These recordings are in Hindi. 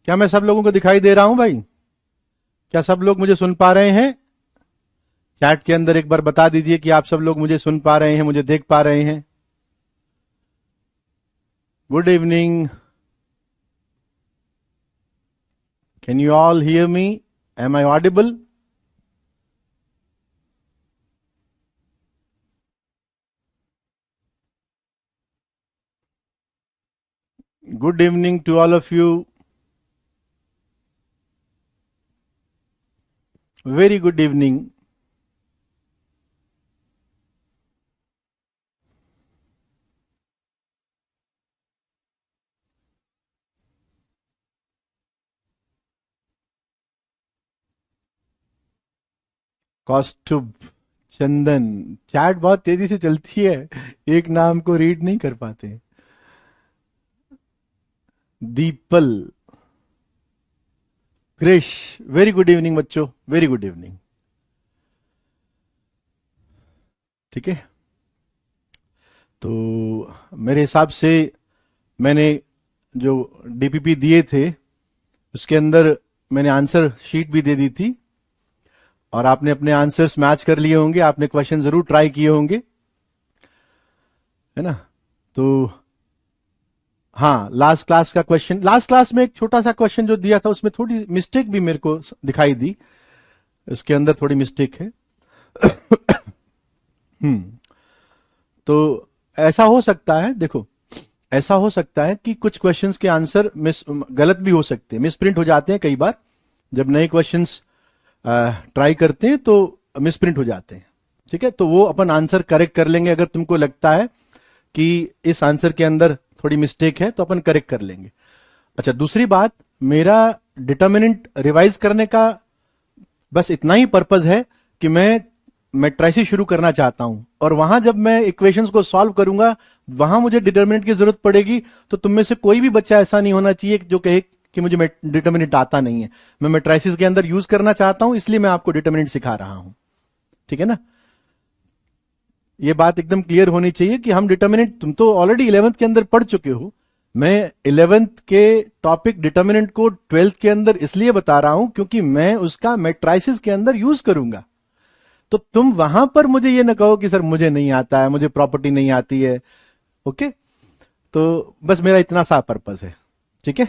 क्या मैं सब लोगों को दिखाई दे रहा हूं भाई? क्या सब लोग मुझे सुन पा रहे हैं? चैट के अंदर एक बार बता दीजिए कि आप सब लोग मुझे सुन पा रहे हैं, मुझे देख पा रहे हैं। Good evening. Can you all hear me? Am I audible? Good evening to all of you. Very good evening. Kaustubh, Chandan. Chat बहुत तेजी से चलती है, एक नाम को रीड नहीं कर पाते। Dipal, Krish, very good evening बच्चों, वेरी गुड इवनिंग। ठीक है, तो मेरे हिसाब से मैंने जो डीपीपी दिए थे उसके अंदर मैंने आंसर शीट भी दे दी थी और आपने अपने आंसर्स मैच कर लिए होंगे, आपने क्वेश्चन जरूर ट्राई किए होंगे, है ना? तो हाँ, लास्ट क्लास का क्वेश्चन, लास्ट क्लास में एक छोटा सा क्वेश्चन जो दिया था उसमें थोड़ी मिस्टेक भी मेरे को दिखाई दी, इसके अंदर थोड़ी मिस्टेक है। तो ऐसा हो सकता है, देखो, ऐसा हो सकता है कि कुछ क्वेश्चंस के आंसर गलत भी हो सकते हैं, मिसप्रिंट हो जाते हैं कई बार। जब नए क्वेश्चंस ट्राई करते हैं तो मिसप्रिंट हो जाते हैं। ठीक है, तो वो अपन आंसर करेक्ट कर लेंगे। अगर तुमको लगता है कि इस आंसर के अंदर थोड़ी मिस्टेक है तो अपन करेक्ट कर लेंगे। अच्छा, दूसरी बात, मेरा डिटर्मिनेंट रिवाइज करने का बस इतना ही पर्पज है कि मैं मैट्रिसेस शुरू करना चाहता हूं और वहां जब मैं इक्वेशंस को सॉल्व करूंगा वहां मुझे डिटर्मिनेंट की जरूरत पड़ेगी। तो तुम में से कोई भी बच्चा ऐसा नहीं होना चाहिए जो कहे कि मुझे डिटर्मिनेंट आता नहीं है। मैं मैट्रिसेस के अंदर यूज करना चाहता हूं, इसलिए मैं आपको डिटर्मिनेंट सिखा रहा हूं। ठीक है ना? ये बात एकदम क्लियर होनी चाहिए कि हम डिटर्मिनेंट, तुम तो ऑलरेडी 11th के अंदर पढ़ चुके हो। मैं 11th के टॉपिक डिटर्मिनेंट को 12th के अंदर इसलिए बता रहा हूं क्योंकि मैं उसका मैट्रिसेस के अंदर यूज करूंगा। तो तुम वहां पर मुझे ये ना कहो कि सर मुझे नहीं आता है, मुझे प्रॉपर्टी नहीं आती है। ओके, तो बस मेरा इतना सा पर्पस है। ठीक है,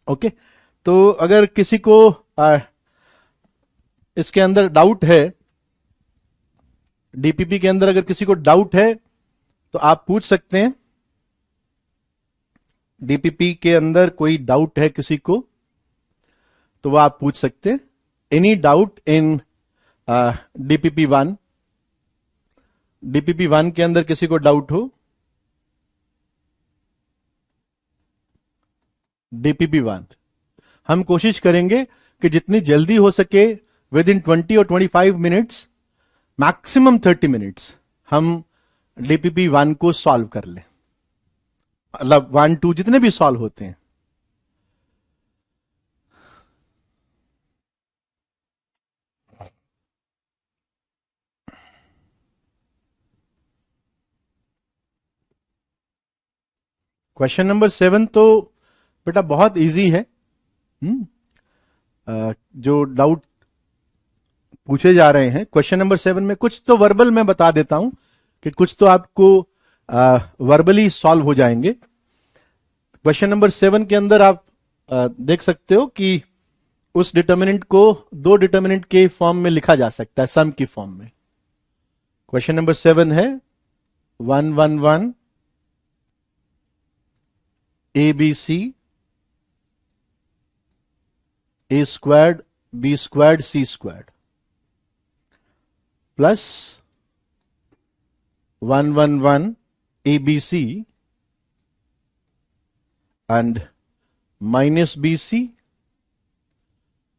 ओके। तो अगर किसी को इसके अंदर डाउट है, डीपीपी के अंदर अगर किसी को डाउट है तो आप पूछ सकते हैं। डीपीपी के अंदर कोई डाउट है किसी को तो वो आप पूछ सकते हैं। Any doubt in DPP 1? DPP 1 के अंदर किसी को डाउट हो? डीपीपी 1 हम कोशिश करेंगे कि जितनी जल्दी हो सके विद इन 20 और 25 मिनट्स, मैक्सिमम 30 मिनट्स, हम डीपीपी 1 को सॉल्व कर लें। मतलब 1 2 जितने भी सॉल्व होते हैं। क्वेश्चन नंबर 7 तो बेटा बहुत इजी है। जो डाउट पूछे जा रहे हैं क्वेश्चन नंबर 7 में, कुछ तो वर्बल मैं बता देता हूं कि कुछ तो आपको वर्बली सॉल्व हो जाएंगे। क्वेश्चन नंबर 7 के अंदर आप देख सकते हो कि उस डिटर्मिनेंट को दो डिटर्मिनेंट के फॉर्म में लिखा जा सकता है, सम की फॉर्म में। क्वेश्चन नंबर 7 है 1 1 1 ABC A squared B squared C squared plus 1 1 1 ABC and minus BC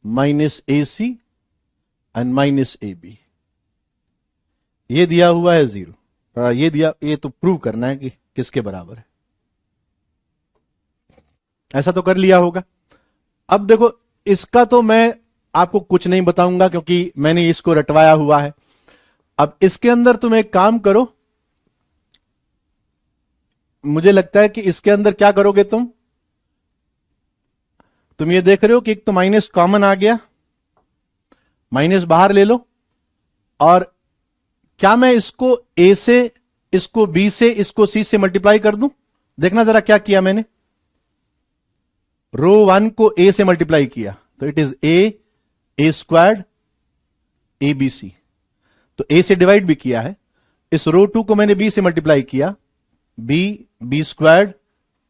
minus AC and minus AB। ये दिया हुआ है 0। ये दिया, ये तो प्रूव करना है कि किसके बराबर है। ऐसा तो कर लिया होगा। अब देखो, इसका तो मैं आपको कुछ नहीं बताऊंगा क्योंकि मैंने इसको रटवाया हुआ है। अब इसके अंदर तुम एक काम करो, मुझे लगता है कि इसके अंदर क्या करोगे तुम, तुम ये देख रहे हो कि एक तो माइनस कॉमन आ गया, माइनस बाहर ले लो, और क्या मैं इसको ए से, इसको बी से, इसको सी से मल्टीप्लाई कर दूं? देखना जरा क्या किया मैंने, रो 1 को ए से मल्टीप्लाई किया, तो it is a squared a b c, तो ए से डिवाइड भी किया है। इस रो 2 को मैंने बी से मल्टीप्लाई किया, b squared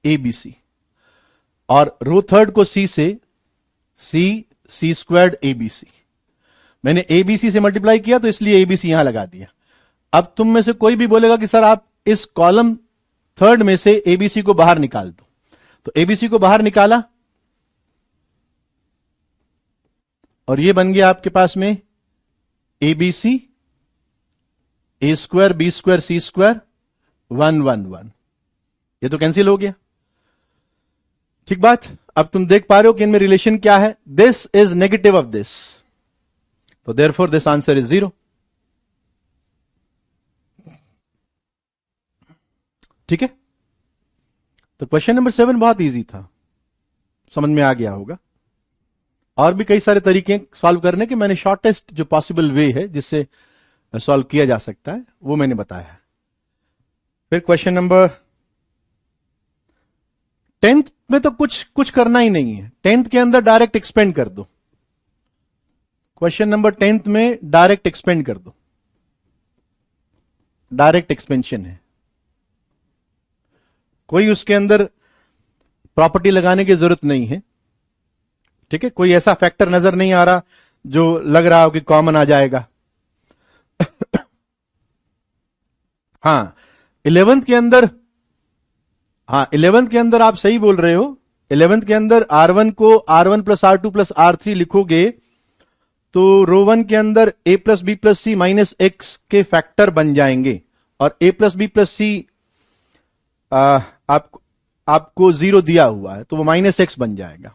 a b c, और रो 3 को सी से, सी स्क्वायर्ड ए बी सी। मैंने ए बी सी से मल्टीप्लाई किया तो इसलिए ए बी सी यहां लगा दिया। अब तुम में से कोई भी बोलेगा कि सर आप इस कॉलम 3 में से एबीसी को बाहर निकाल दो, तो एबीसी को बाहर निकाला और ये बन गया आपके पास में एबीसी ए square b square c square 1 1 1, ये तो कैंसिल हो गया। ठीक बात। अब तुम देख पा रहे हो कि इनमें रिलेशन क्या है, this is negative of this, तो देयरफॉर दिस आंसर इज 0। ठीक है, तो क्वेश्चन नंबर 7 बहुत इजी था, समझ में आ गया होगा। और भी कई सारे तरीके सॉल्व करने के, मैंने शॉर्टेस्ट जो पॉसिबल वे है जिससे सॉल्व किया जा सकता है वो मैंने बताया है। फिर क्वेश्चन नंबर 10th में तो कुछ करना ही नहीं है, 10th के अंदर डायरेक्ट एक्सपेंड कर दो। क्वेश्चन नंबर 10th में डायरेक्ट एक्सपेंड कर दो, डायरेक्ट एक्सपेंशन है, कोई उसके अंदर प्रॉपर्टी लगाने की जरूरत नहीं है। ठीक है, कोई ऐसा फैक्टर नजर नहीं आ रहा जो लग रहा हो कि कॉमन आ जाएगा। हाँ 11th के अंदर, हाँ 11th के अंदर आप सही बोल रहे हो, 11th के अंदर R1 को R1 plus R2 plus R3 लिखोगे तो रो 1 के अंदर a plus b plus c minus x के फैक्टर बन जाएंगे, और a plus b plus c आपको 0 दिया हुआ है तो वो माइनस एक्स बन जाएगा।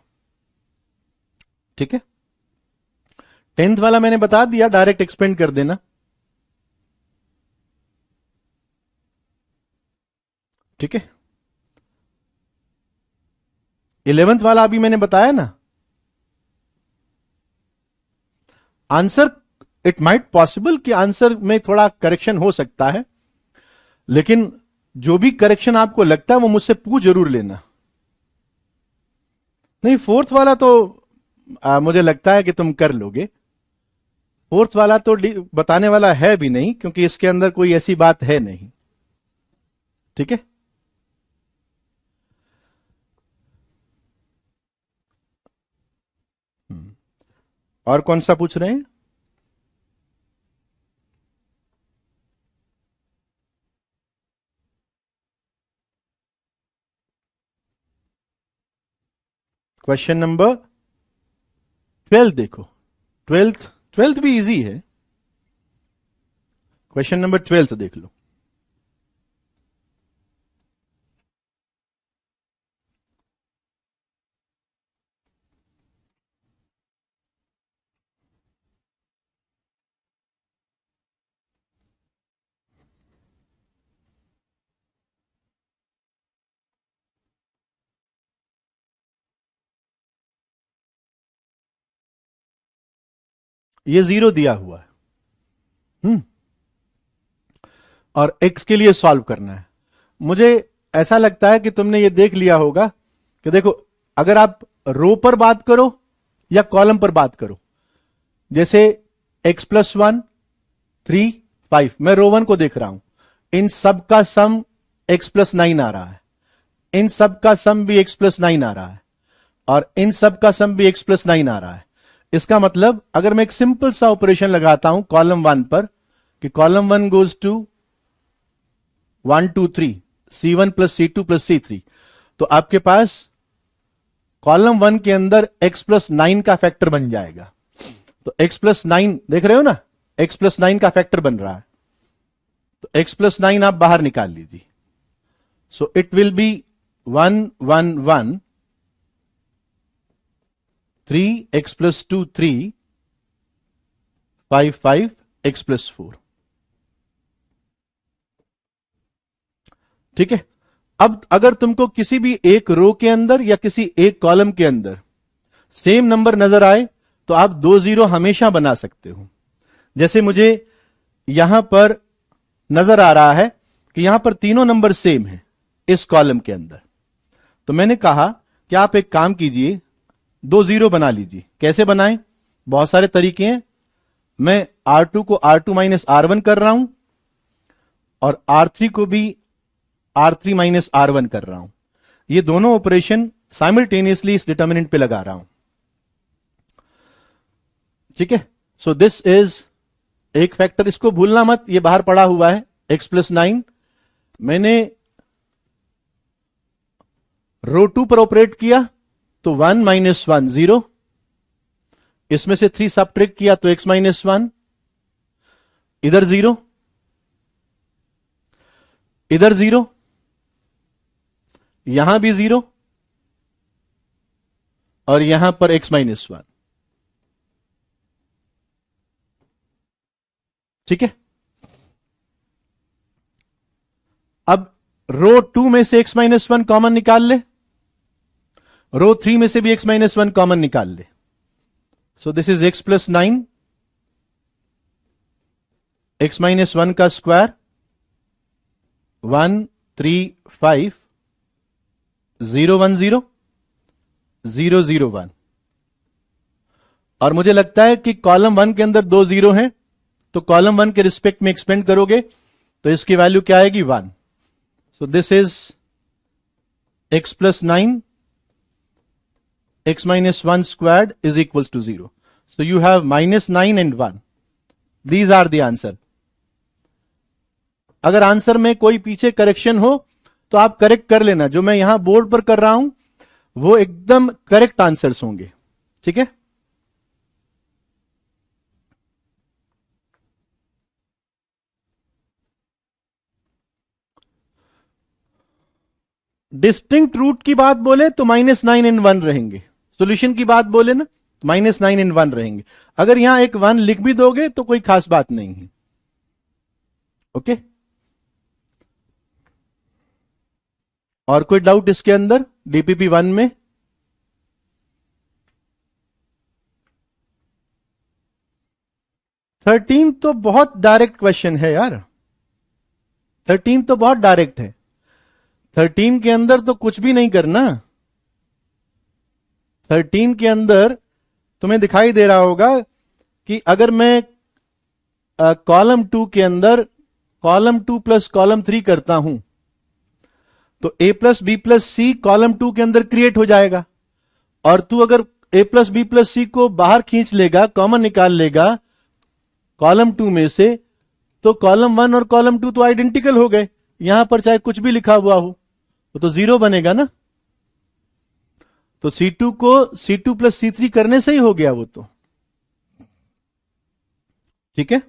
ठीक है, 10th वाला मैंने बता दिया, डायरेक्ट एक्सपेंड कर देना। ठीक है, 11th वाला अभी मैंने बताया ना, आंसर इट माइट पॉसिबल कि आंसर में थोड़ा करेक्शन हो सकता है, लेकिन जो भी करेक्शन आपको लगता है वो मुझसे पूछ जरूर लेना। नहीं 4th वाला तो मुझे लगता है कि तुम कर लोगे, 4th वाला तो बताने वाला है भी नहीं क्योंकि इसके अंदर कोई ऐसी बात है नहीं। ठीक है, और कौन सा पूछ रहे हैं? क्वेश्चन नंबर 12 देखो, 12th भी इजी है, क्वेश्चन नंबर 12 देख लो। ये 0 दिया हुआ है, और x के लिए सॉल्व करना है। मुझे ऐसा लगता है कि तुमने ये देख लिया होगा कि देखो, अगर आप रो पर बात करो या कॉलम पर बात करो, जैसे x प्लस 1 3 5, मैं रो 1 को देख रहा हूं, इन सब का सम x प्लस 9 आ रहा है, इन सब का सम भी x प्लस 9 आ रहा है, और इन सब का सम भी x प्लस 9 आ रहा है। इसका मतलब अगर मैं एक सिंपल सा ऑपरेशन लगाता हूं कॉलम 1 पर कि column 1 goes to 1 2 3 C1 plus C2 plus C3, तो आपके पास कॉलम 1 के अंदर x प्लस 9 का फैक्टर बन जाएगा। तो x प्लस 9 देख रहे हो ना, x प्लस 9 का फैक्टर बन रहा है, तो x प्लस 9 आप बाहर निकाल लीजिए। So it will B 1 1 1 3x plus 2 3 5 5 x plus 4। ठीक है, अब अगर तुमको किसी भी एक रो के अंदर या किसी एक कॉलम के अंदर सेम नंबर नजर आए तो आप 2 जीरो हमेशा बना सकते हो। जैसे मुझे यहां पर नजर आ रहा है कि यहां पर तीनों नंबर सेम है इस कॉलम के अंदर, तो मैंने कहा कि आप एक काम कीजिए, 2 जीरो बना लीजिए। कैसे बनाएं? बहुत सारे तरीके हैं। मैं R2 को R2 माइनस R1 कर रहा हूं और R3 को भी R3 माइनस R1 कर रहा हूं। ये दोनों ऑपरेशन साइमल्टेनियसली इस डिटर्मिनेंट पे लगा रहा हूं। ठीक है, सो दिस इज एक फैक्टर, इसको भूलना मत, ये बाहर पड़ा हुआ है x प्लस 9। मैंने रो 2 पर ऑपरेट किया तो 1 माइनस 1 0, इसमें से 3 सब्ट्रैक्ट किया तो x माइनस 1, इधर 0, इधर 0, यहां भी 0 और यहां पर x माइनस 1। ठीक है, अब रो 2 में से x माइनस 1 कॉमन निकाल ले, रो 3 में से भी x माइनस 1 कॉमन निकाल ले। सो this is x plus 9, x minus 1 का स्क्वायर 1 3 5 0 1 0 0 0 1। और मुझे लगता है कि कॉलम 1 के अंदर 2 जीरो हैं, तो कॉलम 1 के रिस्पेक्ट में एक्सपेंड करोगे तो इसकी वैल्यू क्या आएगी? 1। सो this is x plus 9, x minus 1 squared is equals to 0. So you have minus 9 and 1. These are the answer. अगर आंसर में कोई पीछे करेक्शन हो तो आप करेक्ट कर लेना। जो मैं यहां बोर्ड पर कर रहा हूं वो एकदम करेक्ट आंसर्स होंगे। ठीक है, डिस्टिंक्ट रूट की बात बोले तो माइनस 9 एंड 1 रहेंगे। सॉल्यूशन की बात बोले ना, माइनस 9 एंड 1 रहेंगे। अगर यहां एक 1 लिख भी दोगे तो कोई खास बात नहीं है। ओके, और कोई डाउट इसके अंदर डीपीपी 1 में? थर्टीन तो बहुत डायरेक्ट क्वेश्चन है यार, 13 तो बहुत डायरेक्ट है। 13 के अंदर तो कुछ भी नहीं करना। 13 के अंदर तुम्हें दिखाई दे रहा होगा कि अगर मैं कॉलम 2 के अंदर कॉलम 2 प्लस कॉलम 3 करता हूं तो a plus b plus c column 2 के अंदर क्रिएट हो जाएगा। और तू अगर a प्लस बी प्लस सी को बाहर खींच लेगा, कॉमन निकाल लेगा कॉलम 2 में से, तो कॉलम 1 और कॉलम 2 तो आइडेंटिकल हो गए। यहां पर चाहे कुछ भी लिखा हुआ हो वो तो 0 बनेगा ना। तो C2 को C2 प्लस C3 करने से ही हो गया वो तो। ठीक है,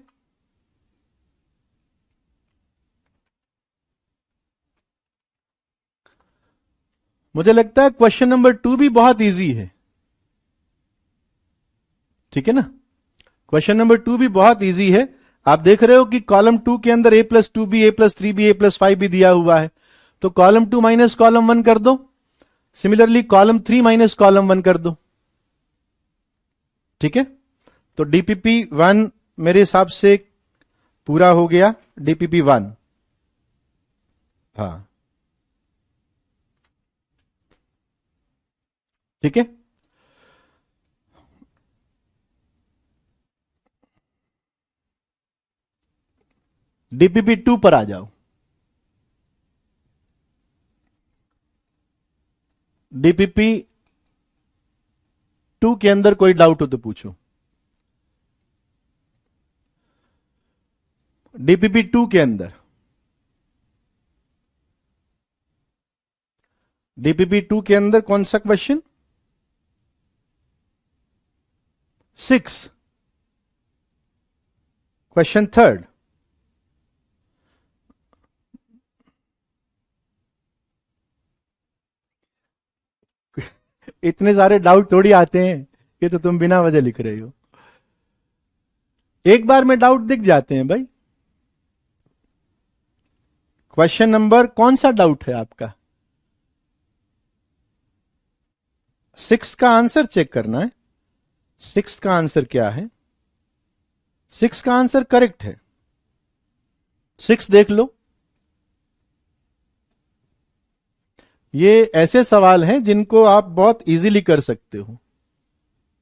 मुझे लगता है क्वेश्चन नंबर 2 भी बहुत इजी है। ठीक है ना, क्वेश्चन नंबर 2 भी बहुत इजी है। आप देख रहे हो कि कॉलम 2 के अंदर a plus 2b, a plus 3b, a plus 5 भी दिया हुआ है, तो कॉलम 2 माइनस कॉलम 1 कर दो। सिमिलरली कॉलम 3 माइनस कॉलम 1 कर दो। ठीक है, तो डीपीपी 1 मेरे हिसाब से पूरा हो गया। डीपीपी 1, हाँ ठीक है, डीपीपी 2 पर आ जाओ। डीपीपी 2 के अंदर कोई डाउट हो तो पूछो। डीपीपी 2 के अंदर, डीपीपी 2 के अंदर कौन सा क्वेश्चन? 6, क्वेश्चन 3। इतने सारे डाउट थोड़ी आते हैं, ये तो तुम बिना वजह लिख रहे हो। एक बार में डाउट दिख जाते हैं भाई। क्वेश्चन नंबर कौन सा डाउट है आपका? 6 का आंसर चेक करना है। 6 का आंसर क्या है? 6 का आंसर करेक्ट है। 6 देख लो। ये ऐसे सवाल हैं जिनको आप बहुत इजीली कर सकते हो।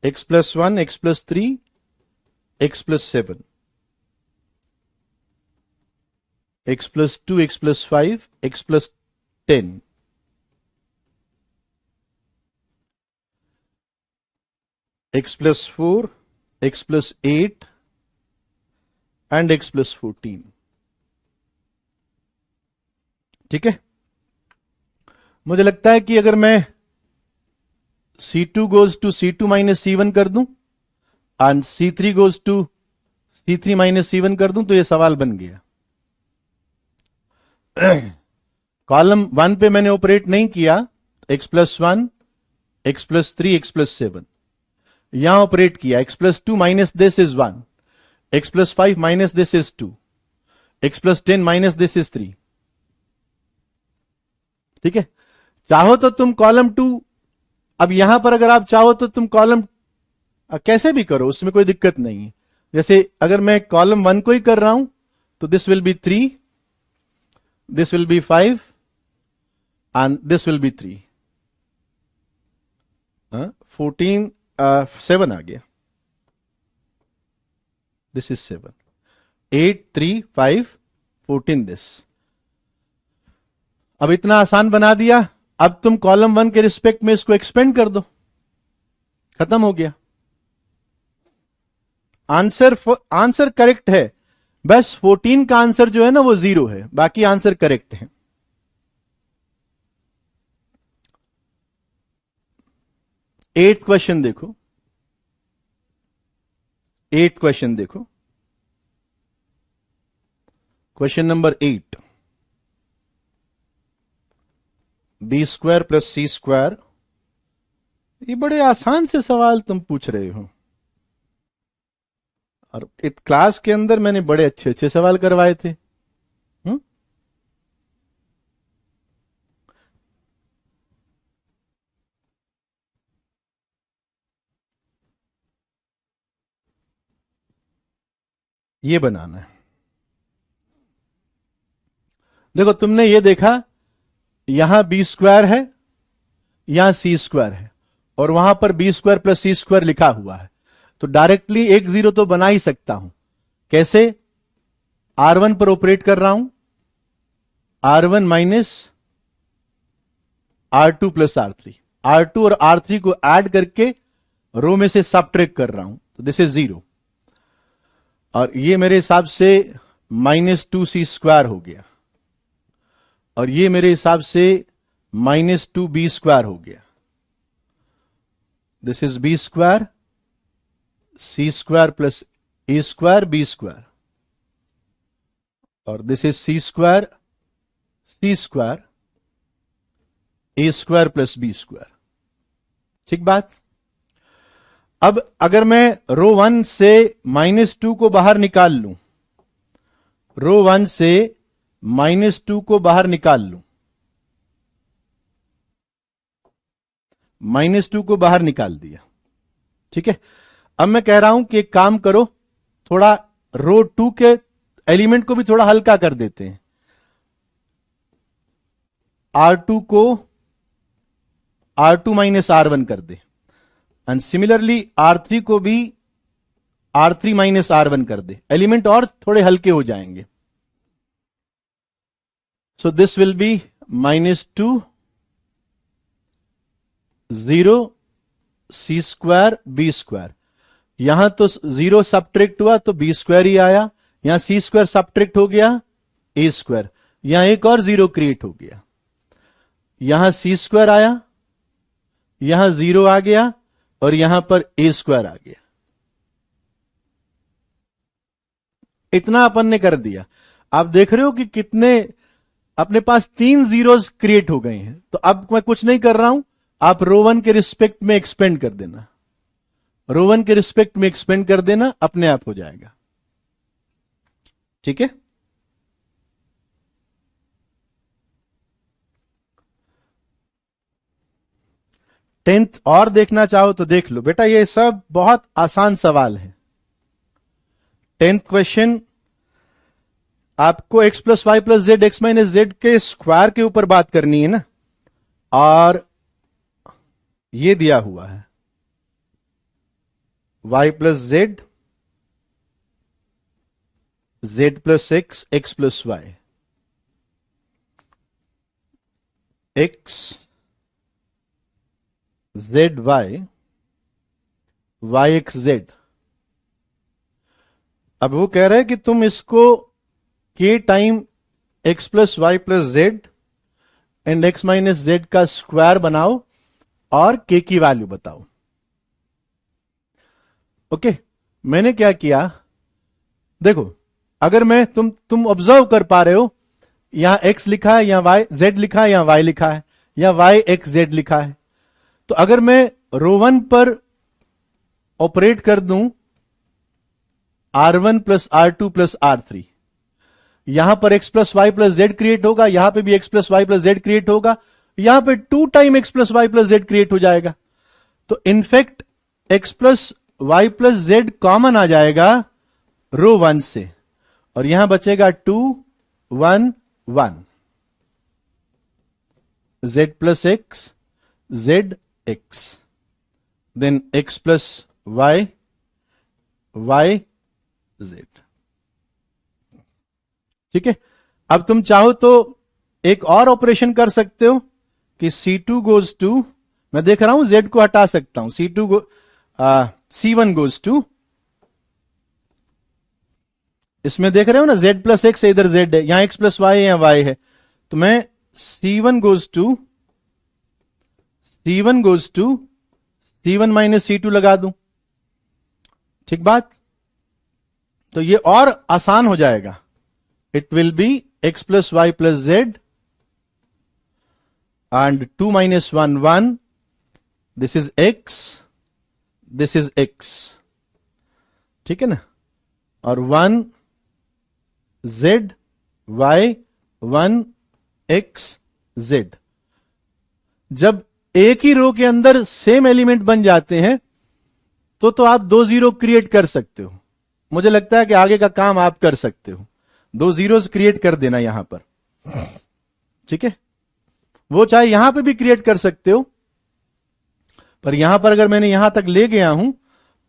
x+1, x+3, x+7, x+2, x+5, x+10, x+4, x+8 and x+14। ठीक है। मुझे लगता है कि अगर मैं C2 goes to C2 minus C1 कर दूं and C3 goes to C3 minus C1 कर दूं तो ये सवाल बन गया। कॉलम 1 पे मैंने ऑपरेट नहीं किया, x+1, x+3, x+7। यहां ऑपरेट किया, x+2 minus this is 1, x+5 minus this is 2, x+10 minus this is 3। ठीक है। चाहो तो तुम कॉलम 2, अब यहां पर अगर आप चाहो तो तुम कॉलम कैसे भी करो, उसमें कोई दिक्कत नहीं है। जैसे अगर मैं कॉलम 1 को ही कर रहा हूं तो this will B 3, this will B 5 and this will B 3। 14, 7 आ गया, दिस इज 7, 8, 3, 5, 14 दिस। अब इतना आसान बना दिया। अब तुम कॉलम 1 के रिस्पेक्ट में इसको एक्सपेंड कर दो, खत्म हो गया। आंसर करेक्ट है, बस 14 का आंसर जो है ना वो 0 है, बाकी आंसर करेक्ट है। एट्थ क्वेश्चन देखो, 8th क्वेश्चन देखो, question number 8। B² plus C²। ये बड़े आसान से सवाल तुम पूछ रहे हो, और क्लास के अंदर मैंने बड़े अच्छे अच्छे सवाल करवाए थे। ये बनाना है। देखो तुमने ये देखा, यहां B² है, यहां C² है, और वहां पर B² प्लस C² लिखा हुआ है, तो डायरेक्टली एक जीरो तो बना ही सकता हूं। कैसे? R1 पर ऑपरेट कर रहा हूं, R1 minus R2 plus R3, R2 और R3 को ऐड करके रो में से सबट्रैक्ट कर रहा हूं, तो दिस इज 0। और ये मेरे हिसाब से -2C² हो गया, और ये मेरे हिसाब से -2B² हो गया। This is B² C² plus A² B², और this is C² C² A² plus B²। ठीक बात। अब अगर मैं रो 1 से -2 को बाहर निकाल लूं, रो 1 से -2 को बाहर निकाल लूं, -2 को बाहर निकाल दिया। ठीक है। अब मैं कह रहा हूं कि एक काम करो, थोड़ा रो 2 के एलिमेंट को भी थोड़ा हल्का कर देते हैं। R2 को R2 माइनस R1 कर दे, एंड सिमिलरली R3 को भी R3 माइनस R1 कर दे, एलिमेंट और थोड़े हल्के हो जाएंगे। So this will B -2 0 C² B²। यहां तो 0 सबट्रैक्ट हुआ तो B² ही आया, यहां C² सबट्रैक्ट हो गया A², यहां एक और 0 क्रिएट हो गया, यहां C² आया, यहां 0 आ गया, और यहां पर A² आ गया। इतना अपन ने कर दिया। आप देख रहे हो कि कितने अपने पास 3 जीरोस क्रिएट हो गए हैं। तो अब मैं कुछ नहीं कर रहा हूं, आप रो 1 के रिस्पेक्ट में एक्सपेंड कर देना, रो 1 के रिस्पेक्ट में एक्सपेंड कर देना, अपने आप हो जाएगा। ठीक है। 10th और देखना चाहो तो देख लो बेटा, ये सब बहुत आसान सवाल है। 10th क्वेश्चन आपको x plus y plus z x minus z के स्क्वायर के ऊपर बात करनी है ना, और ये दिया हुआ है y plus z, z plus x, x plus y, x z y, y x z. अब वो कह रहे हैं कि तुम इसको k time x plus y plus z and x minus z का स्क्वायर बनाओ और k की वैल्यू बताओ। ओके, मैंने क्या किया, देखो अगर मैं तुम ऑब्जर्व कर पा रहे हो, यहां x लिखा है, यहां y z लिखा है, यहां y लिखा है, या y x z लिखा है। तो अगर मैं रो 1 पर ऑपरेट कर दूं R1 plus R2 plus R3, यहां पर x plus y plus z create होगा, यहां पे भी x plus y plus z create होगा, यहां पे 2 time x plus y plus z create हो जाएगा। तो in fact x plus y plus z common आ जाएगा रो 1 से, और यहां बचेगा 2 1 1, z plus x, z x, then x plus y, y z. ठीक है, अब तुम चाहो तो एक और ऑपरेशन कर सकते हो कि C2 गोज टू, मैं देख रहा हूं Z को हटा सकता हूं, C1 गोज टू, इसमें देख रहे हो ना Z प्लस एक्स है, इधर Z है, यहां x प्लस वाई है, यहां y है, तो मैं C1 goes to C1 minus C2 लगा दूं। ठीक बात, तो ये और आसान हो जाएगा। It will be x plus y plus z and 2 minus 1 1, this is x, this is x, ठीक है ना, और 1 z y 1 x z। जब एक ही रो के अंदर सेम एलिमेंट बन जाते हैं तो आप 2 जीरो क्रिएट कर सकते हो। मुझे लगता है कि आगे का काम आप कर सकते हो, 2 जीरोस क्रिएट कर देना यहां पर। ठीक है, वो चाहे यहां पे भी क्रिएट कर सकते हो, पर यहां पर अगर मैंने यहां तक ले गया हूं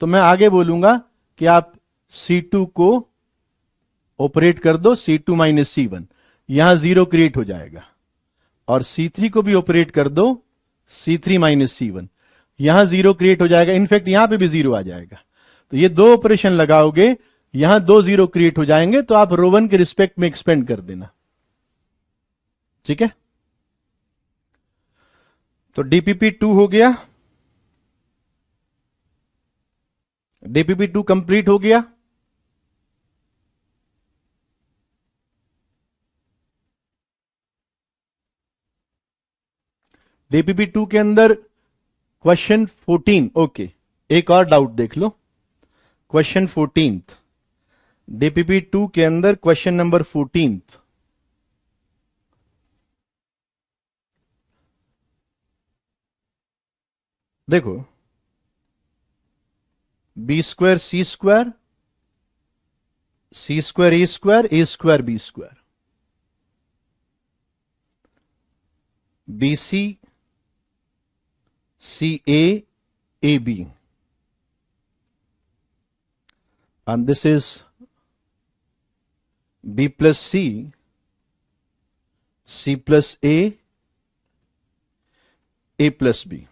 तो मैं आगे बोलूंगा कि आप C2 को ऑपरेट कर दो, C2 माइनस C1, यहां जीरो क्रिएट हो जाएगा, और C3 को भी ऑपरेट कर दो, C3 माइनस C1, यहां जीरो क्रिएट हो जाएगा, इनफैक्ट यहां पे भी जीरो आ जाएगा। तो ये 2 ऑपरेशन लगाओगे, यहां 2 जीरो क्रिएट हो जाएंगे, तो आप रो 1 के रिस्पेक्ट में एक्सपेंड कर देना। ठीक है, तो डीपीपी 2 हो गया, डीपीपी 2 कंप्लीट हो गया। डीपीपी 2 के अंदर क्वेश्चन 14, ओके, एक और डाउट देख लो, क्वेश्चन 14 डीपीपी 2 के अंदर क्वेश्चन नंबर 14। देखो, b square c square, c square a square b square, b c a b, and this is b plus c plus a plus b।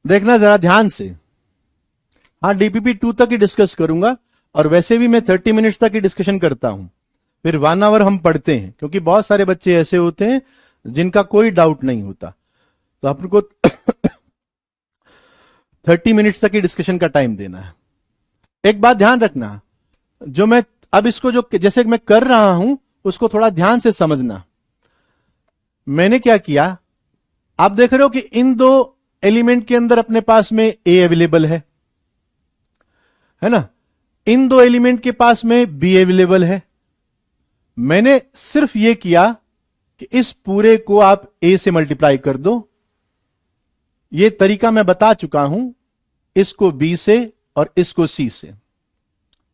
देखना जरा ध्यान से, हाँ डीपीपी 2 तक ही डिस्कस करूंगा, और वैसे भी मैं 30 मिनट्स तक ही डिस्कशन करता हूं, फिर 1 आवर हम पढ़ते हैं, क्योंकि बहुत सारे बच्चे ऐसे होते हैं जिनका कोई डाउट नहीं होता, तो आपको 30 मिनट्स तक ही डिस्कशन का टाइम देना है। एक बात ध्यान रखना, जो मैं अब इसको जो जैसे मैं कर रहा हूं उसको थोड़ा ध्यान से समझना। मैंने क्या किया, आप देख रहे हो कि इन 2 एलिमेंट के अंदर अपने पास में ए अवेलेबल है ना, इन 2 एलिमेंट के पास में बी अवेलेबल है। मैंने सिर्फ यह किया कि इस पूरे को आप ए से मल्टीप्लाई कर दो, ये तरीका मैं बता चुका हूं, इसको बी से और इसको सी से,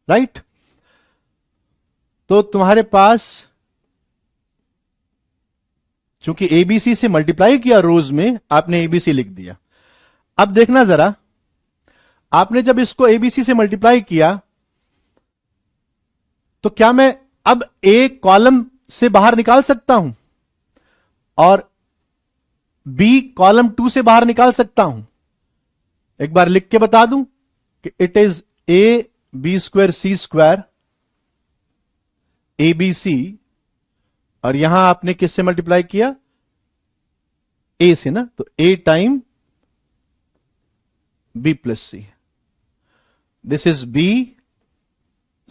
राइट। तो तुम्हारे पास चूंकि एबीसी से मल्टीप्लाई किया रोज में, आपने एबीसी लिख दिया। अब देखना जरा, आपने जब इसको एबीसी से मल्टीप्लाई किया तो क्या मैं अब ए कॉलम से बाहर निकाल सकता हूं और बी कॉलम 2 से बाहर निकाल सकता हूं? एक बार लिख के बता दूं कि it is a b square c square a b c, और यहां आपने किससे मल्टीप्लाई किया? ए से ना, तो a time b plus c. This is b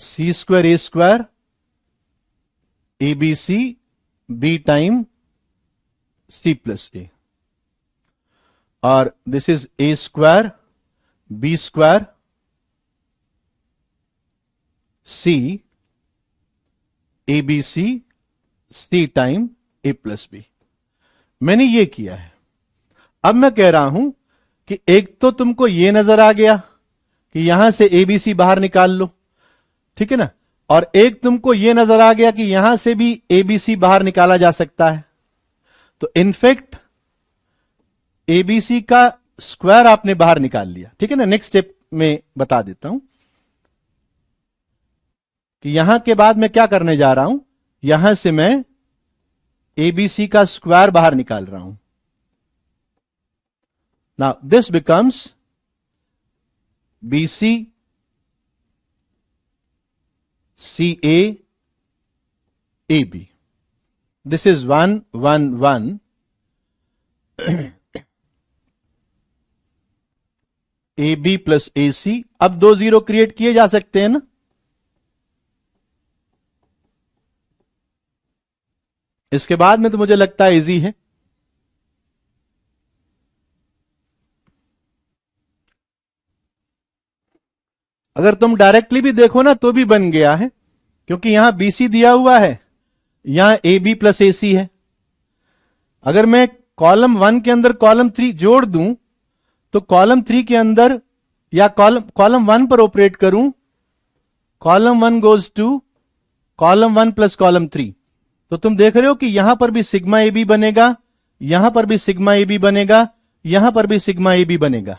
c square a b c, b time c plus a, और this is a square b square c a b c, c time a plus b. मैंने ये किया है। अब मैं कह रहा हूं कि एक तो तुमको ये नजर आ गया कि यहां से एबीसी बाहर निकाल लो, ठीक है ना, और एक तुमको यह नजर आ गया कि यहां से भी एबीसी बाहर निकाला जा सकता है। तो इनफैक्ट एबीसी का स्क्वायर आपने बाहर निकाल लिया, ठीक है ना। नेक्स्ट स्टेप में बता देता हूं कि यहां के बाद मैं क्या करने जा रहा हूं। यहां से मैं एबीसी का स्क्वायर बाहर निकाल रहा हूं। Now this becomes b c c a b. This is 1 1 1 a b plus a c. अब 2 जीरो क्रिएट किए जा सकते हैं ना। इसके बाद में तो मुझे लगता है इजी है। अगर तुम डायरेक्टली भी देखो ना तो भी बन गया है, क्योंकि यहां बीसी दिया हुआ है, यहां ए बी प्लस ए सी है। अगर मैं कॉलम 1 के अंदर कॉलम 3 जोड़ दूं तो कॉलम 3 के अंदर या कॉलम 1 पर ऑपरेट करूं, column 1 goes to column 1 plus column 3। तो तुम देख रहे हो कि यहां पर भी सिग्मा ए बी बनेगा, यहां पर भी सिग्मा ए बी बनेगा, यहां पर भी सिग्मा ए बी बनेगा।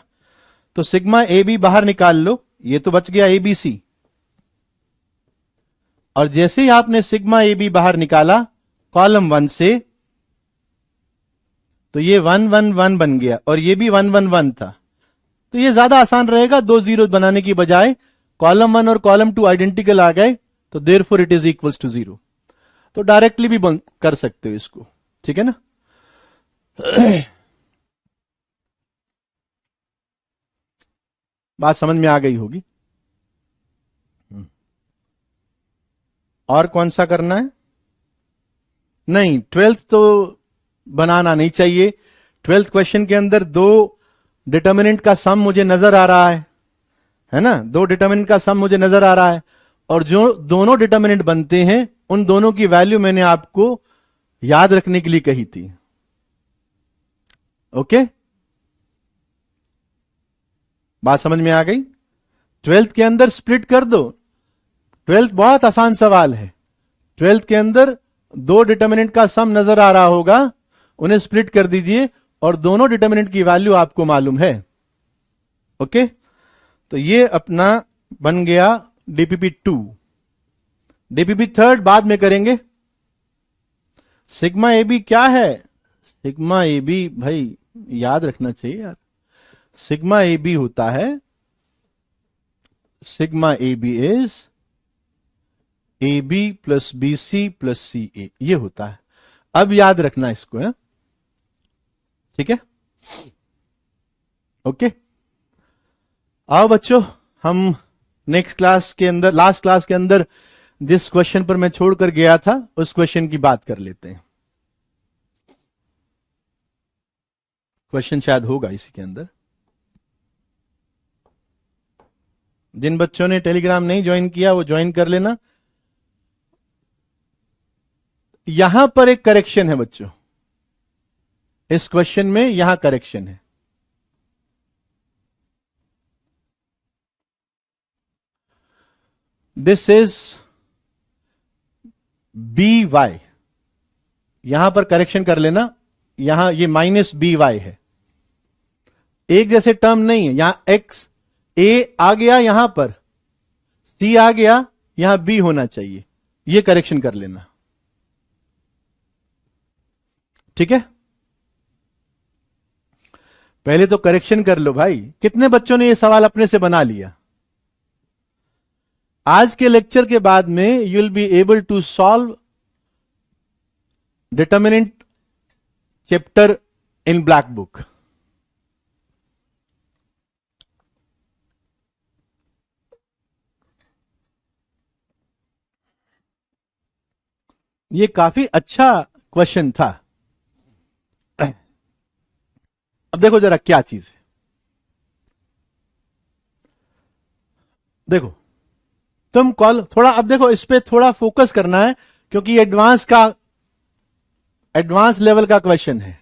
तो सिग्मा ए बी बाहर निकाल लो, ये तो बच गया एबीसी। और जैसे ही आपने सिग्मा ए बी बाहर निकाला कॉलम 1 से, तो ये 1 1 1 बन गया और ये भी 1 1 1 था। तो ये ज्यादा आसान रहेगा 2 जीरो बनाने की बजाय। कॉलम 1 और कॉलम 2 आइडेंटिकल आ गए, तो therefore it is equals to 0। तो डायरेक्टली भी कर सकते हो इसको, ठीक है ना। बात समझ में आ गई होगी। और कौन सा करना है? नहीं, 12th तो बनाना नहीं चाहिए। 12th क्वेश्चन के अंदर 2 डिटर्मिनेंट का सम मुझे नजर आ रहा है ना। 2 डिटर्मिनेंट का सम मुझे नजर आ रहा है, और जो दोनों डिटर्मिनेंट बनते हैं उन दोनों की वैल्यू मैंने आपको याद रखने के लिए कही थी। ओके, बात समझ में आ गई। 12th के अंदर स्प्लिट कर दो। 12th बहुत आसान सवाल है। 12th के अंदर 2 डिटर्मिनेंट का सम नजर आ रहा होगा, उन्हें स्प्लिट कर दीजिए और दोनों डिटर्मिनेंट की वैल्यू आपको मालूम है। ओके, तो ये अपना बन गया डीपीपी 2। डीपीपी 3 बाद में करेंगे। सिग्मा ए बी क्या है? सिग्मा ए बी भाई याद रखना चाहिए यार। सिग्मा ए बी होता है, sigma a b is a b plus b c plus c a, ये होता है। अब याद रखना इसको है, ठीक है। ओके, आओ बच्चों, हम नेक्स्ट क्लास के अंदर, लास्ट क्लास के अंदर जिस क्वेश्चन पर मैं छोड़कर गया था उस क्वेश्चन की बात कर लेते हैं। क्वेश्चन शायद होगा इसी के अंदर। जिन बच्चों ने टेलीग्राम नहीं ज्वाइन किया वो ज्वाइन कर लेना। यहां पर एक करेक्शन है बच्चों, इस क्वेश्चन में यहां करेक्शन है। दिस इज बी वाई, यहां पर करेक्शन कर लेना, यहां ये माइनस बी वाई है, एक जैसे टर्म नहीं है, यहां एक्स ए आ गया, यहां पर सी आ गया, यहां बी होना चाहिए, ये करेक्शन कर लेना, ठीक है। पहले तो करेक्शन कर लो भाई। कितने बच्चों ने ये सवाल अपने से बना लिया? आज के लेक्चर के बाद में you will be able to solve determinant chapter in black book. ये काफी अच्छा क्वेश्चन था। अब देखो जरा क्या चीज है, देखो तुम कॉल थोड़ा, अब देखो इस पे थोड़ा फोकस करना है क्योंकि एडवांस लेवल का क्वेश्चन है।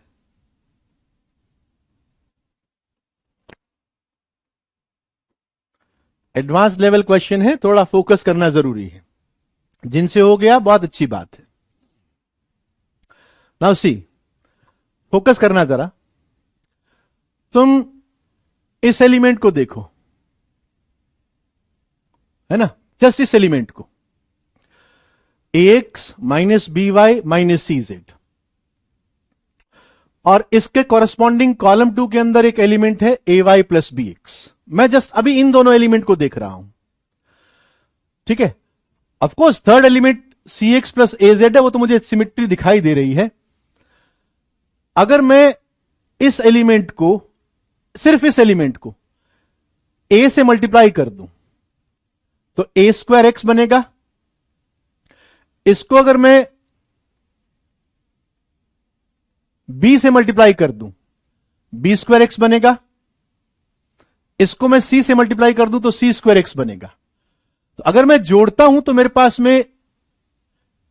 एडवांस लेवल क्वेश्चन है, थोड़ा फोकस करना जरूरी है। जिनसे हो गया बहुत अच्छी बात है। नाउ सी, फोकस करना जरा। तुम इस एलिमेंट को देखो, है ना, जस्ट इस एलिमेंट को, ax minus b y minus c z, और इसके कॉरेस्पॉन्डिंग कॉलम 2 के अंदर एक एलिमेंट है ए वाई प्लस बी एक्स। मैं जस्ट अभी इन दोनों एलिमेंट को देख रहा हूं, ठीक है। Of course third element C x plus a Z है, वो तो मुझे सिमिट्री दिखाई दे रही है। अगर मैं इस एलिमेंट को, सिर्फ इस एलिमेंट को ए से मल्टीप्लाई कर दूं तो ए स्क्वायर एक्स बनेगा। इसको अगर मैं बी से मल्टीप्लाई कर दूं, बी स्क्वायर एक्स बनेगा। इसको मैं सी से मल्टीप्लाई कर दूं तो सी स्क्वायर एक्स बनेगा। तो अगर मैं जोड़ता हूं तो मेरे पास में